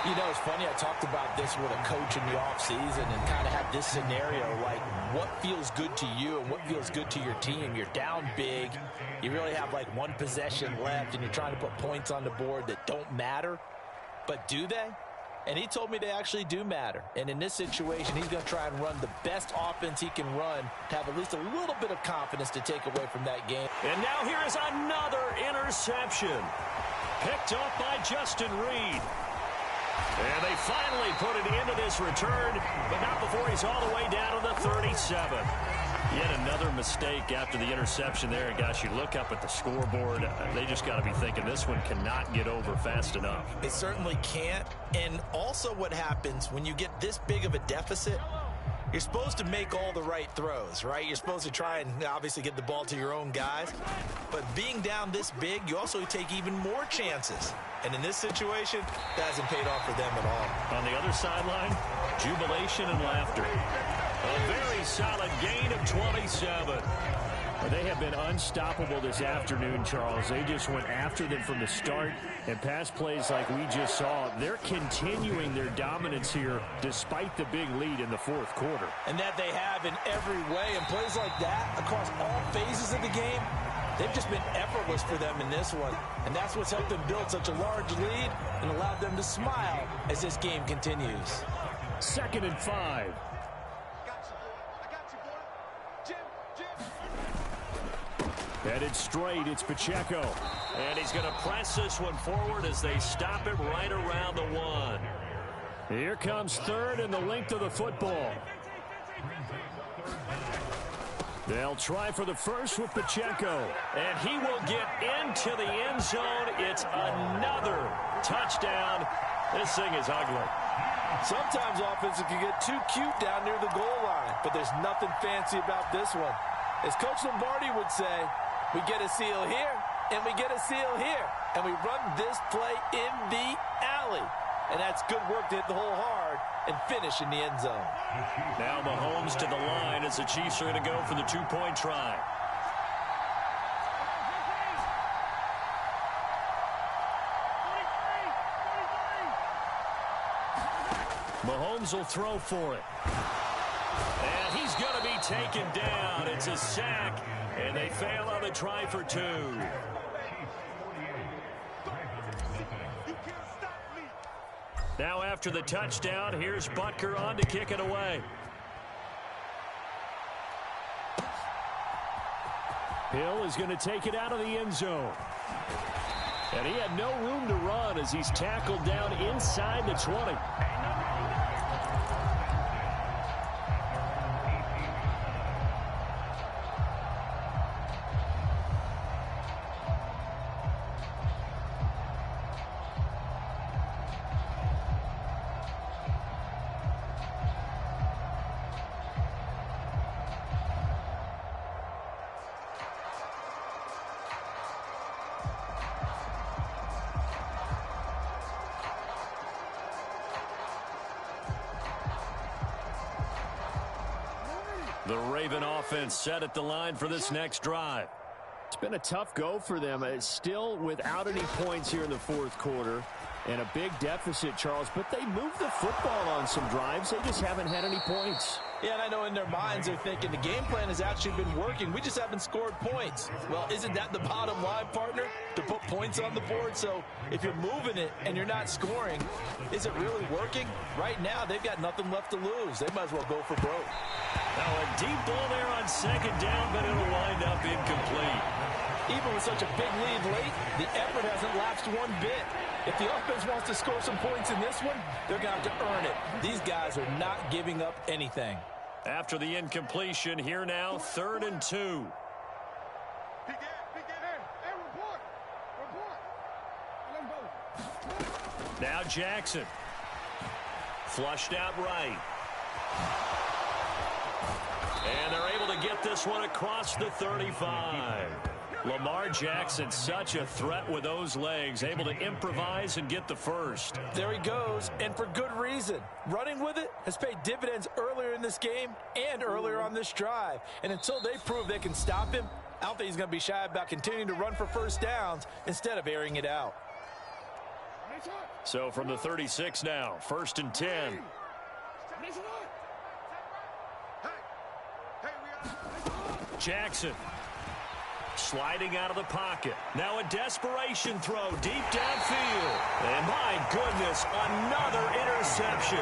You know, it's funny, I talked about this with a coach in the offseason and kind of had this scenario, like what feels good to you and what feels good to your team. You're down big. You really have like one possession left, and you're trying to put points on the board that don't matter. But do they? And he told me they actually do matter. And in this situation, he's going to try and run the best offense he can run to have at least a little bit of confidence to take away from that game. And now here is another interception. Picked up by Justin Reed. And they finally put it into this return, but not before he's all the way down to the 37. Yet another mistake after the interception there. And gosh, you look up at the scoreboard, they just got to be thinking this one cannot get over fast enough. It certainly can't. And also what happens when you get this big of a deficit, you're supposed to make all the right throws, right? You're supposed to try and obviously get the ball to your own guys. But being down this big, you also take even more chances. And in this situation, that hasn't paid off for them at all. On the other sideline, jubilation and laughter. A very solid gain of 27. They have been unstoppable this afternoon, Charles. They just went after them from the start, and pass plays like we just saw, they're continuing their dominance here despite the big lead in the fourth quarter. And that they have in every way, and plays like that across all phases of the game, they've just been effortless for them in this one. And that's what's helped them build such a large lead and allowed them to smile as this game continues. 2nd and 5. Headed straight, it's Pacheco. And he's going to press this one forward as they stop him right around the 1. Here comes 3rd and the length of the football. They'll try for the first with Pacheco. And he will get into the end zone. It's another touchdown. This thing is ugly. Sometimes offenses can get too cute down near the goal line, but there's nothing fancy about this one. As Coach Lombardi would say, we get a seal here, and we get a seal here, and we run this play in the alley. And that's good work to hit the hole hard and finish in the end zone. Now Mahomes to the line as the Chiefs are going to go for the two-point try. Mahomes will throw for it. And he's going to be taken down. It's a sack, and they fail on the try for two. Now after the touchdown, here's Butker on to kick it away. Hill is going to take it out of the end zone. And he had no room to run as he's tackled down inside the 20. The Raven offense set at the line for this next drive. It's been a tough go for them. It's still without any points here in the fourth quarter. And a big deficit, Charles. But they moved the football on some drives. They just haven't had any points. Yeah, and I know in their minds they're thinking the game plan has actually been working. We just haven't scored points. Well, isn't that the bottom line, partner? To put points on the board? So if you're moving it and you're not scoring, is it really working? Right now, they've got nothing left to lose. They might as well go for broke. Now a deep ball there on second down, but it'll wind up incomplete. Even with such a big lead late, the effort hasn't lapsed one bit. If the offense wants to score some points in this one, they're going to have to earn it. These guys are not giving up anything. After the incompletion, here now, 3rd and 2. Now Jackson. Flushed out right. And they're able to get this one across the 35. Lamar Jackson, such a threat with those legs, able to improvise and get the first. There he goes, and for good reason. Running with it has paid dividends earlier in this game and earlier on this drive. And until they prove they can stop him, I don't think he's going to be shy about continuing to run for first downs instead of airing it out. So from the 36 now, 1st and 10. Jackson. Sliding out of the pocket. Now a desperation throw deep downfield. And my goodness, another interception.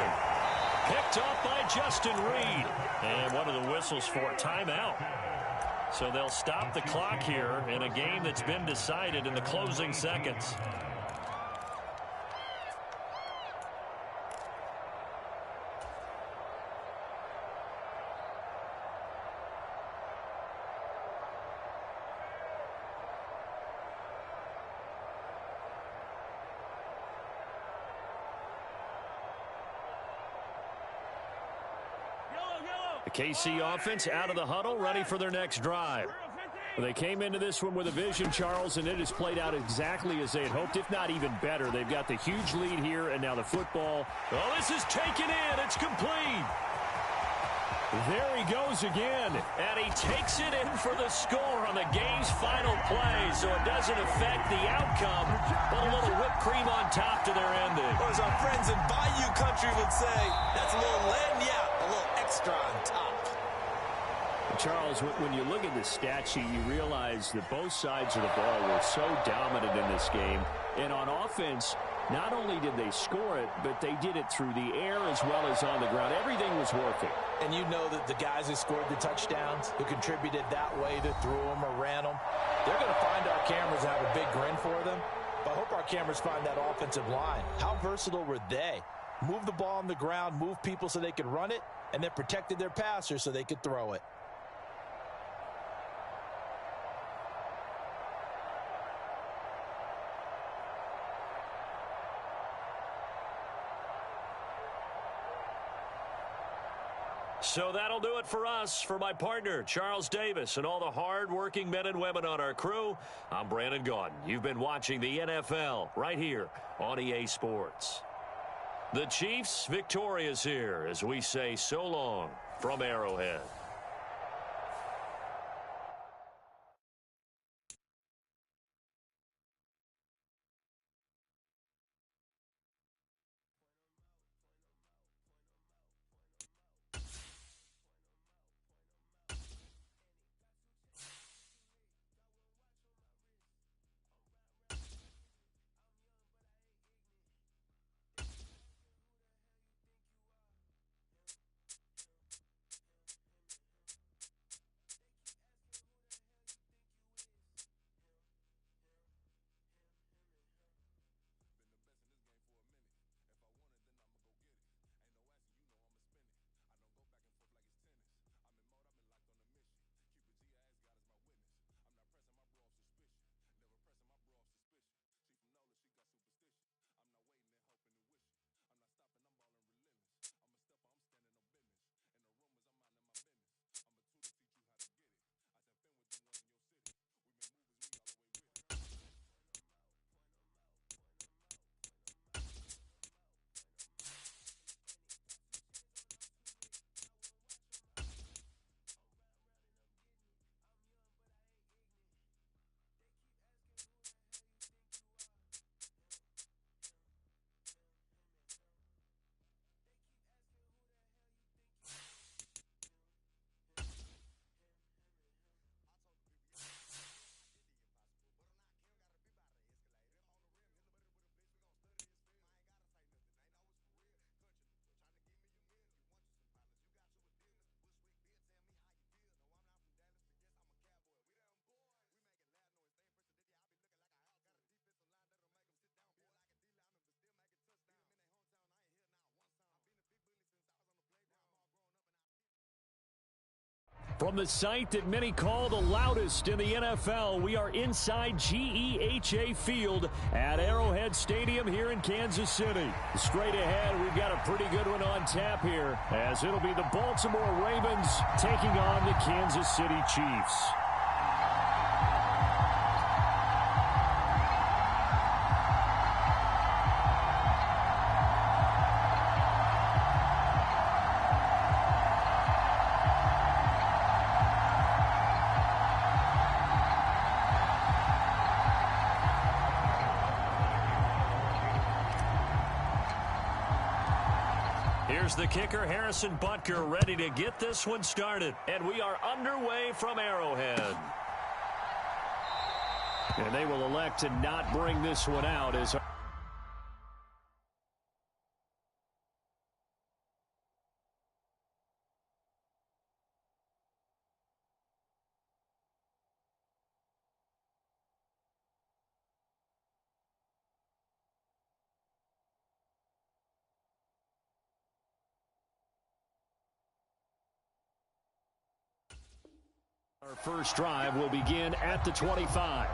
Picked up by Justin Reed. And one of the whistles for a timeout. So they'll stop the clock here in a game that's been decided in the closing seconds. The KC offense out of the huddle, ready for their next drive. Well, they came into this one with a vision, Charles, and it has played out exactly as they had hoped, if not even better. They've got the huge lead here, and now the football. Oh, this is taken in. It's complete. There he goes again. And he takes it in for the score on the game's final play, so it doesn't affect the outcome, but a little whipped cream on top to their ending. Or as our friends in Bayou Country would say, that's a little lagniappe, a little extra on top. Charles, when you look at the stat sheet, you realize that both sides of the ball were so dominant in this game. And on offense, not only did they score it, but they did it through the air as well as on the ground. Everything was working. And you know that the guys who scored the touchdowns, who contributed that way, either threw them or ran them, they're going to find our cameras and have a big grin for them. But I hope our cameras find that offensive line. How versatile were they? Move the ball on the ground, move people so they could run it, and then protected their passers so they could throw it. So that'll do it for us. For my partner, Charles Davis, and all the hard-working men and women on our crew, I'm Brandon Gaudin. You've been watching the NFL right here on EA Sports. The Chiefs victorious here as we say so long from Arrowhead. From the site that many call the loudest in the NFL, we are inside GEHA Field at Arrowhead Stadium here in Kansas City. Straight ahead, we've got a pretty good one on tap here, as it'll be the Baltimore Ravens taking on the Kansas City Chiefs. Here's the kicker, Harrison Butker, ready to get this one started. And we are underway from Arrowhead. And they will elect to not bring this one out as our first drive will begin at the 25.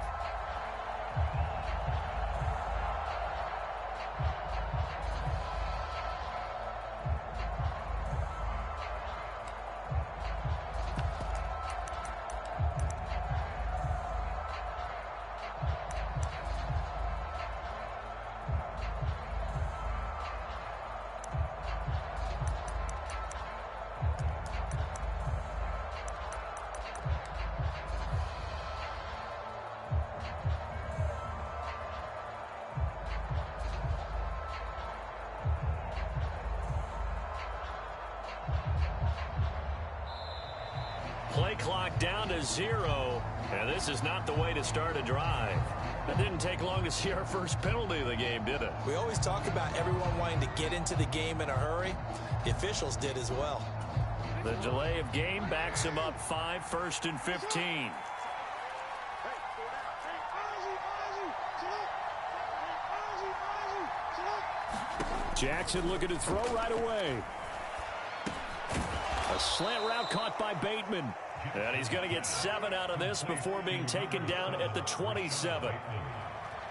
Play clock down to 0, and this is not the way to start a drive. It didn't take long to see our first penalty of the game, did it? We always talk about everyone wanting to get into the game in a hurry. The officials did as well. The delay of game backs him up 5, 1st and 15. Jackson looking to throw right away. A slant route caught by Bateman. And he's going to get 7 out of this before being taken down at the 27.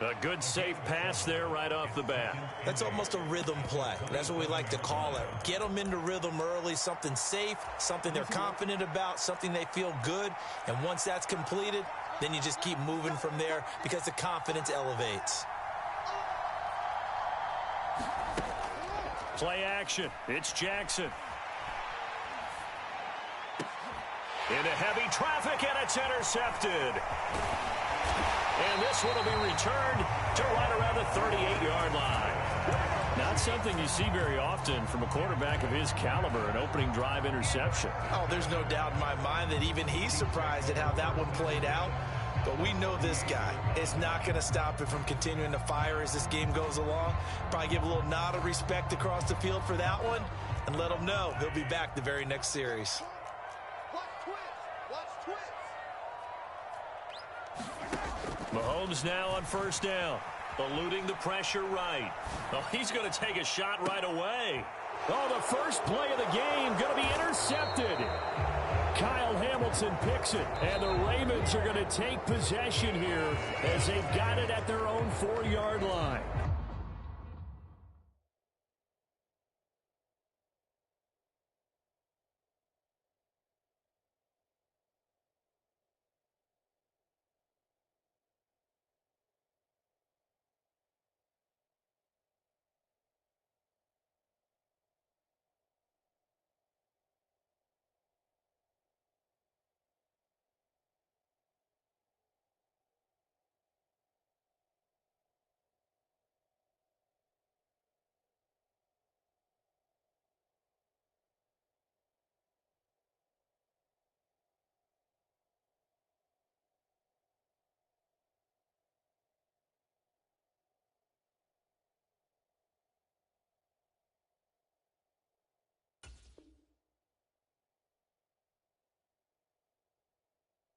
A good safe pass there right off the bat. That's almost a rhythm play. That's what we like to call it. Get them into rhythm early, something safe, something they're confident about, something they feel good. And once that's completed, then you just keep moving from there because the confidence elevates. Play action. It's Jackson. Into heavy traffic, and it's intercepted. And this one will be returned to right around the 38-yard line. Not something you see very often from a quarterback of his caliber, an opening drive interception. Oh, there's no doubt in my mind that even he's surprised at how that one played out. But we know this guy is not going to stop him from continuing to fire as this game goes along. Probably give a little nod of respect across the field for that one and let him know he'll be back the very next series. Mahomes now on first down, eluding the pressure right. Oh, he's going to take a shot right away. Oh, the first play of the game going to be intercepted. Kyle Hamilton picks it, and the Ravens are going to take possession here as they've got it at their own 4-yard line.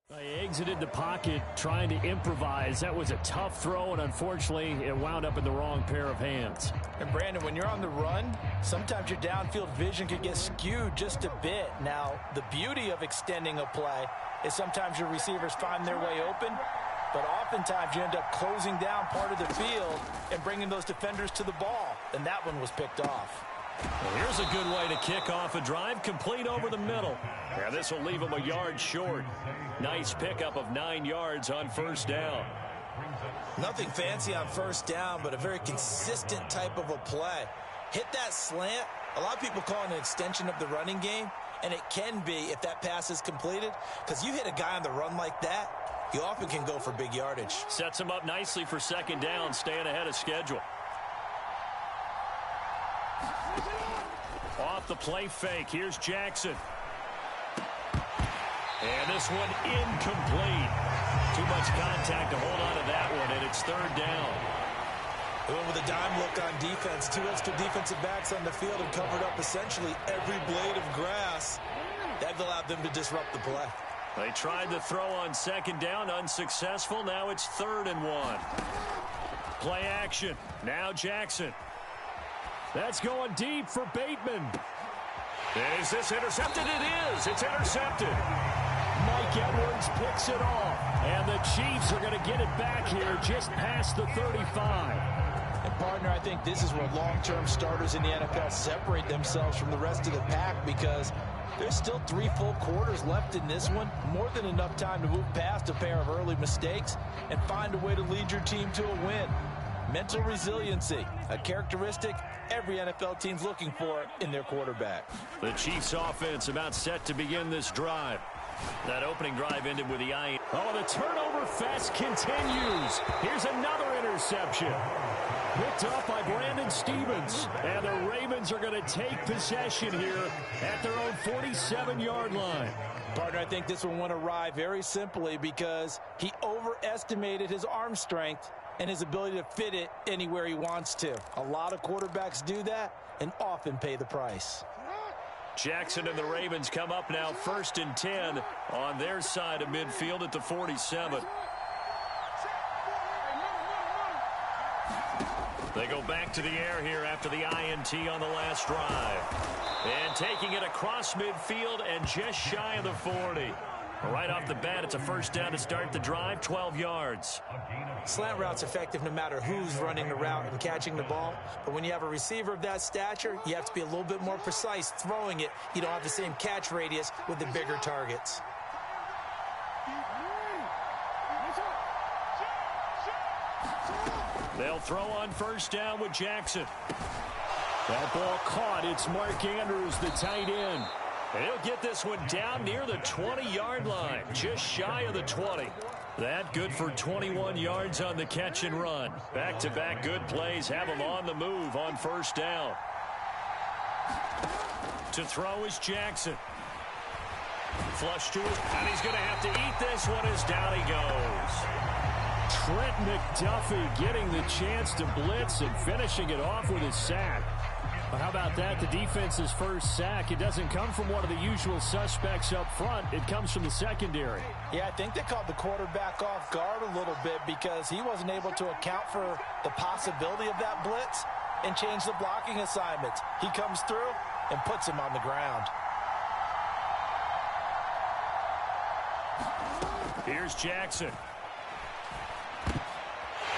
They exited the pocket trying to improvise. That was a tough throw, and unfortunately, it wound up in the wrong pair of hands. And Brandon, when you're on the run, sometimes your downfield vision could get skewed just a bit. Now, the beauty of extending a play is sometimes your receivers find their way open, but oftentimes you end up closing down part of the field and bringing those defenders to the ball, and that one was picked off. Well, here's a good way to kick off a drive, complete over the middle. Yeah, this will leave him a yard short. Nice pickup of 9 yards on first down. Nothing fancy on first down, but a very consistent type of a play. Hit that slant. A lot of people call it an extension of the running game, and it can be if that pass is completed, because you hit a guy on the run like that, you often can go for big yardage. Sets him up nicely for second down, staying ahead of schedule. Off the play fake, here's Jackson. And this one incomplete. Too much contact to hold on to that one, and it's third down. They went with a dime look on defense. 2 extra defensive backs on the field and covered up essentially every blade of grass. That allowed them to disrupt the play. They tried to throw on second down, unsuccessful. Now it's 3rd and 1. Play action. Now Jackson. That's going deep for Bateman. Is this intercepted? It is. It's intercepted. Mike Edwards picks it off, and the Chiefs are going to get it back here just past the 35. And, partner, I think this is where long-term starters in the NFL separate themselves from the rest of the pack because there's still 3 full quarters left in this one. More than enough time to move past a pair of early mistakes and find a way to lead your team to a win. Mental resiliency, a characteristic every NFL team's looking for in their quarterback. The Chiefs offense about set to begin this drive. That opening drive ended with the eye. Oh, the turnover fest continues. Here's another interception. Picked up by Brandon Stevens. And the Ravens are going to take possession here at their own 47-yard line. Partner, I think this one went awry very simply because he overestimated his arm strength and his ability to fit it anywhere he wants to. A lot of quarterbacks do that and often pay the price. Jackson and the Ravens come up now 1st and 10 on their side of midfield at the 47. They go back to the air here after the INT on the last drive. And taking it across midfield and just shy of the 40. Right off the bat, it's a first down to start the drive, 12 yards. Slant route's effective no matter who's running the route and catching the ball. But when you have a receiver of that stature, you have to be a little bit more precise throwing it. You don't have the same catch radius with the bigger targets. They'll throw on first down with Jackson. That ball caught. It's Mark Andrews, the tight end. And he'll get this one down near the 20-yard line, just shy of the 20. That good for 21 yards on the catch and run. Back-to-back good plays have him on the move on first down. To throw is Jackson. Flush to it, and he's going to have to eat this one as down he goes. Trent McDuffie getting the chance to blitz and finishing it off with his sack. Well, how about that? The defense's first sack. It doesn't come from one of the usual suspects up front. It comes from the secondary. Yeah, I think they caught the quarterback off guard a little bit because he wasn't able to account for the possibility of that blitz and change the blocking assignments. He comes through and puts him on the ground. Here's Jackson.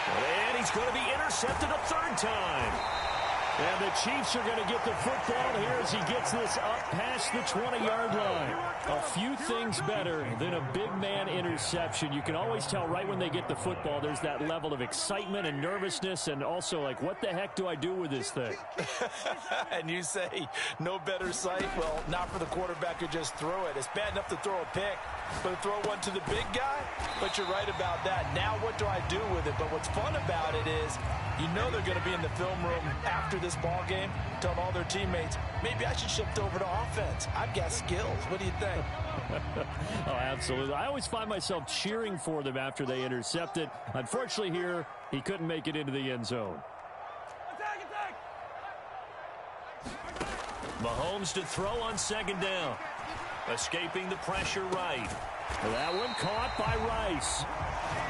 And he's going to be intercepted a third time. And the Chiefs are going to get the football here as he gets this up past the 20-yard line. A few things better than a big man interception. You can always tell right when they get the football, there's that level of excitement and nervousness and also like, what the heck do I do with this thing? And you say, no better sight? Well, not for the quarterback who just threw it. It's bad enough to throw a pick, but to throw one to the big guy? But you're right about that. Now what do I do with it? But what's fun about it is, you know they're going to be in the film room after this ball game, telling all their teammates, maybe I should shift over to offense. I've got skills. What do you think? Oh, absolutely. I always find myself cheering for them after they intercept it. Unfortunately here, he couldn't make it into the end zone. Mahomes to throw on second down. Escaping the pressure right. That one caught by Rice.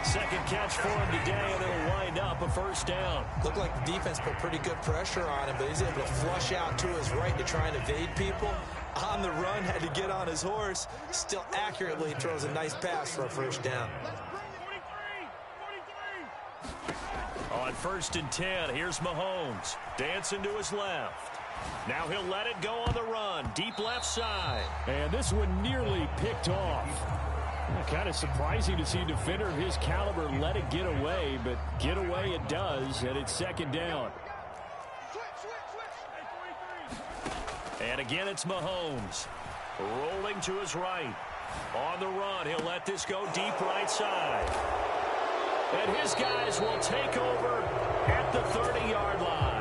Second catch for him today, and it'll wind up a first down. Looked like the defense put pretty good pressure on him, but he's able to flush out to his right to try and evade people. On the run, had to get on his horse. Still accurately throws a nice pass for a first down. On 1st and 10, here's Mahomes. Dancing to his left. Now he'll let it go on the run. Deep left side. And this one nearly picked off. Kind of surprising to see a defender of his caliber let it get away, but get away it does, and it's second down. And again, it's Mahomes. Rolling to his right. On the run, he'll let this go deep right side. And his guys will take over at the 30-yard line.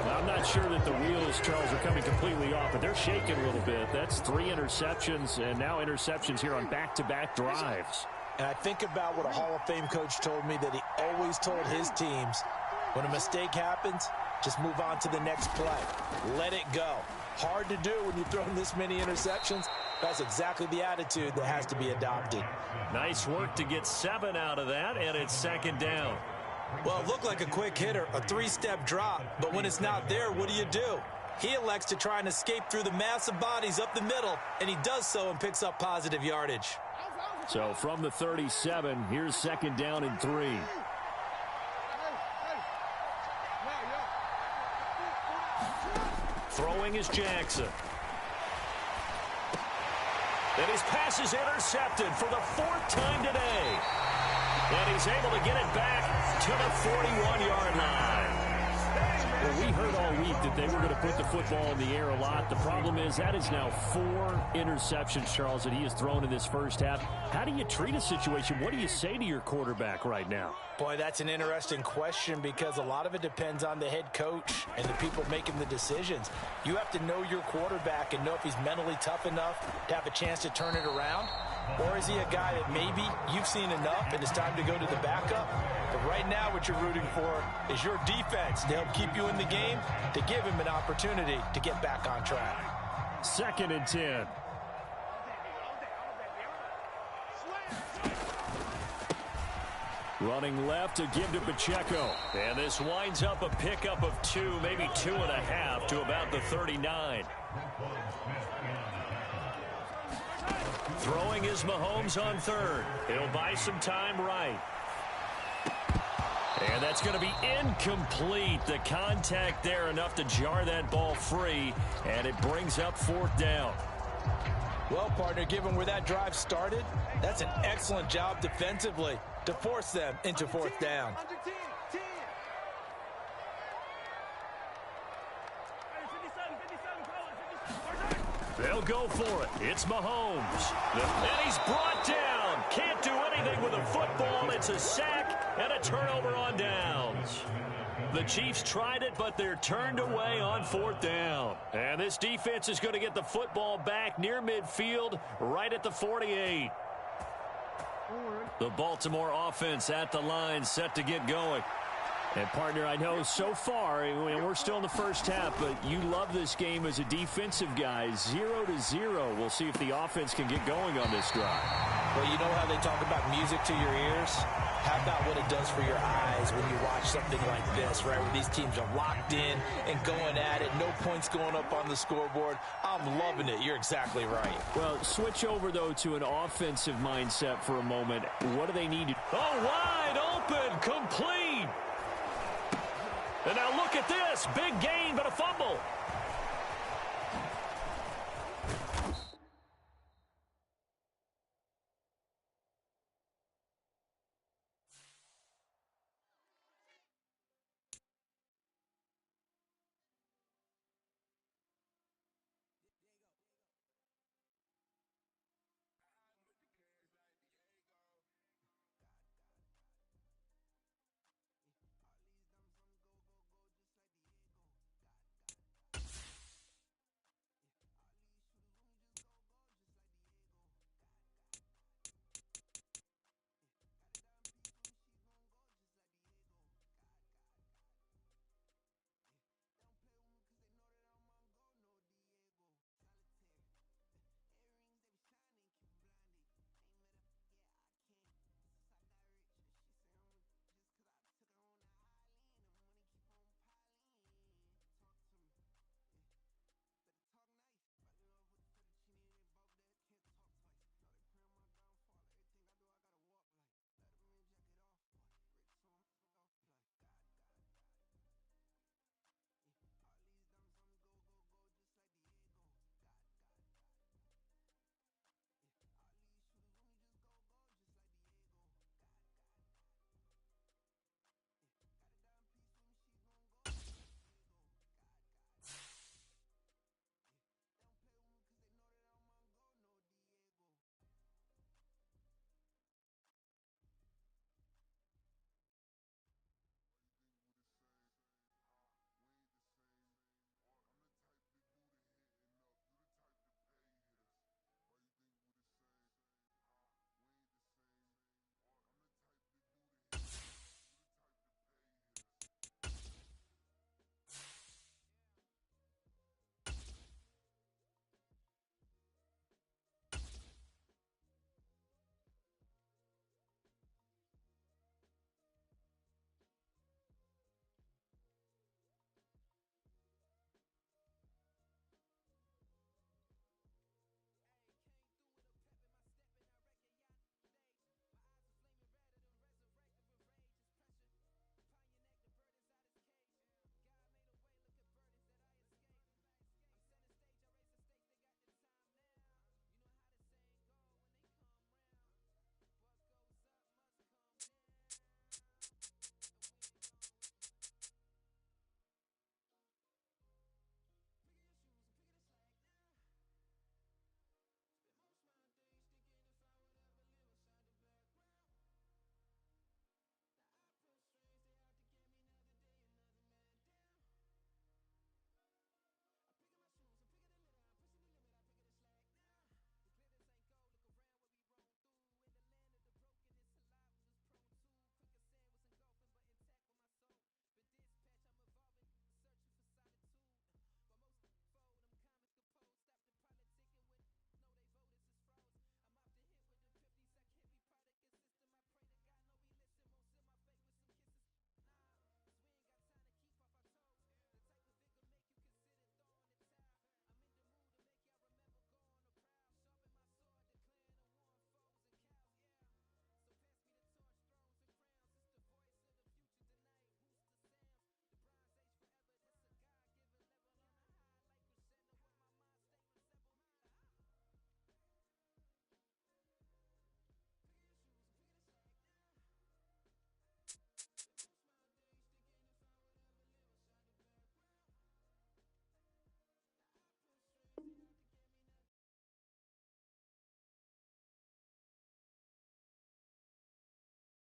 I'm not sure that the wheels, Charles, are coming completely off, but they're shaking a little bit. That's 3 interceptions, and now interceptions here on back-to-back drives. And I think about what a Hall of Fame coach told me that he always told his teams, when a mistake happens, just move on to the next play. Let it go. Hard to do when you've thrown this many interceptions. That's exactly the attitude that has to be adopted. Nice work to get 7 out of that, and it's second down. Well, it looked like a quick hitter, a 3-step drop, but when it's not there, what do? He elects to try and escape through the massive bodies up the middle, and he does so and picks up positive yardage. So from the 37, here's second down and 3. Throwing is Jackson. And his pass is intercepted for the 4th time today. And he's able to get it back to the 41-yard line. Well, we heard all week that they were going to put the football in the air a lot. The problem is that is now 4 interceptions, Charles, that he has thrown in this first half. How do you treat a situation? What do you say to your quarterback right now? Boy, that's an interesting question because a lot of it depends on the head coach and the people making the decisions. You have to know your quarterback and know if he's mentally tough enough to have a chance to turn it around. Or is he a guy that maybe you've seen enough and it's time to go to the backup? But right now what you're rooting for is your defense to help keep you in the game, to give him an opportunity to get back on track. 2nd and 10. Running left to give to Pacheco. And this winds up a pickup of 2, maybe 2.5 to about the 39. Throwing is Mahomes on third. He'll buy some time right. And that's going to be incomplete. The contact there enough to jar that ball free, and it brings up fourth down. Well, partner, given where that drive started, that's an excellent job defensively to force them into fourth down. They'll go for it. It's Mahomes. And he's brought down. Can't do anything with a football. It's a sack and a turnover on downs. The Chiefs tried it, but they're turned away on fourth down. And this defense is going to get the football back near midfield, right at the 48. The Baltimore offense at the line, set to get going. And, partner, I know so far, we're still in the first half, but you love this game as a defensive guy. 0-0. We'll see if the offense can get going on this drive. Well, you know how they talk about music to your ears? How about what it does for your eyes when you watch something like this, right, where these teams are locked in and going at it, no points going up on the scoreboard. I'm loving it. You're exactly right. Well, switch over, though, to an offensive mindset for a moment. What do they need to... Oh, wide open, complete. And now look at this. Big gain, but a fumble.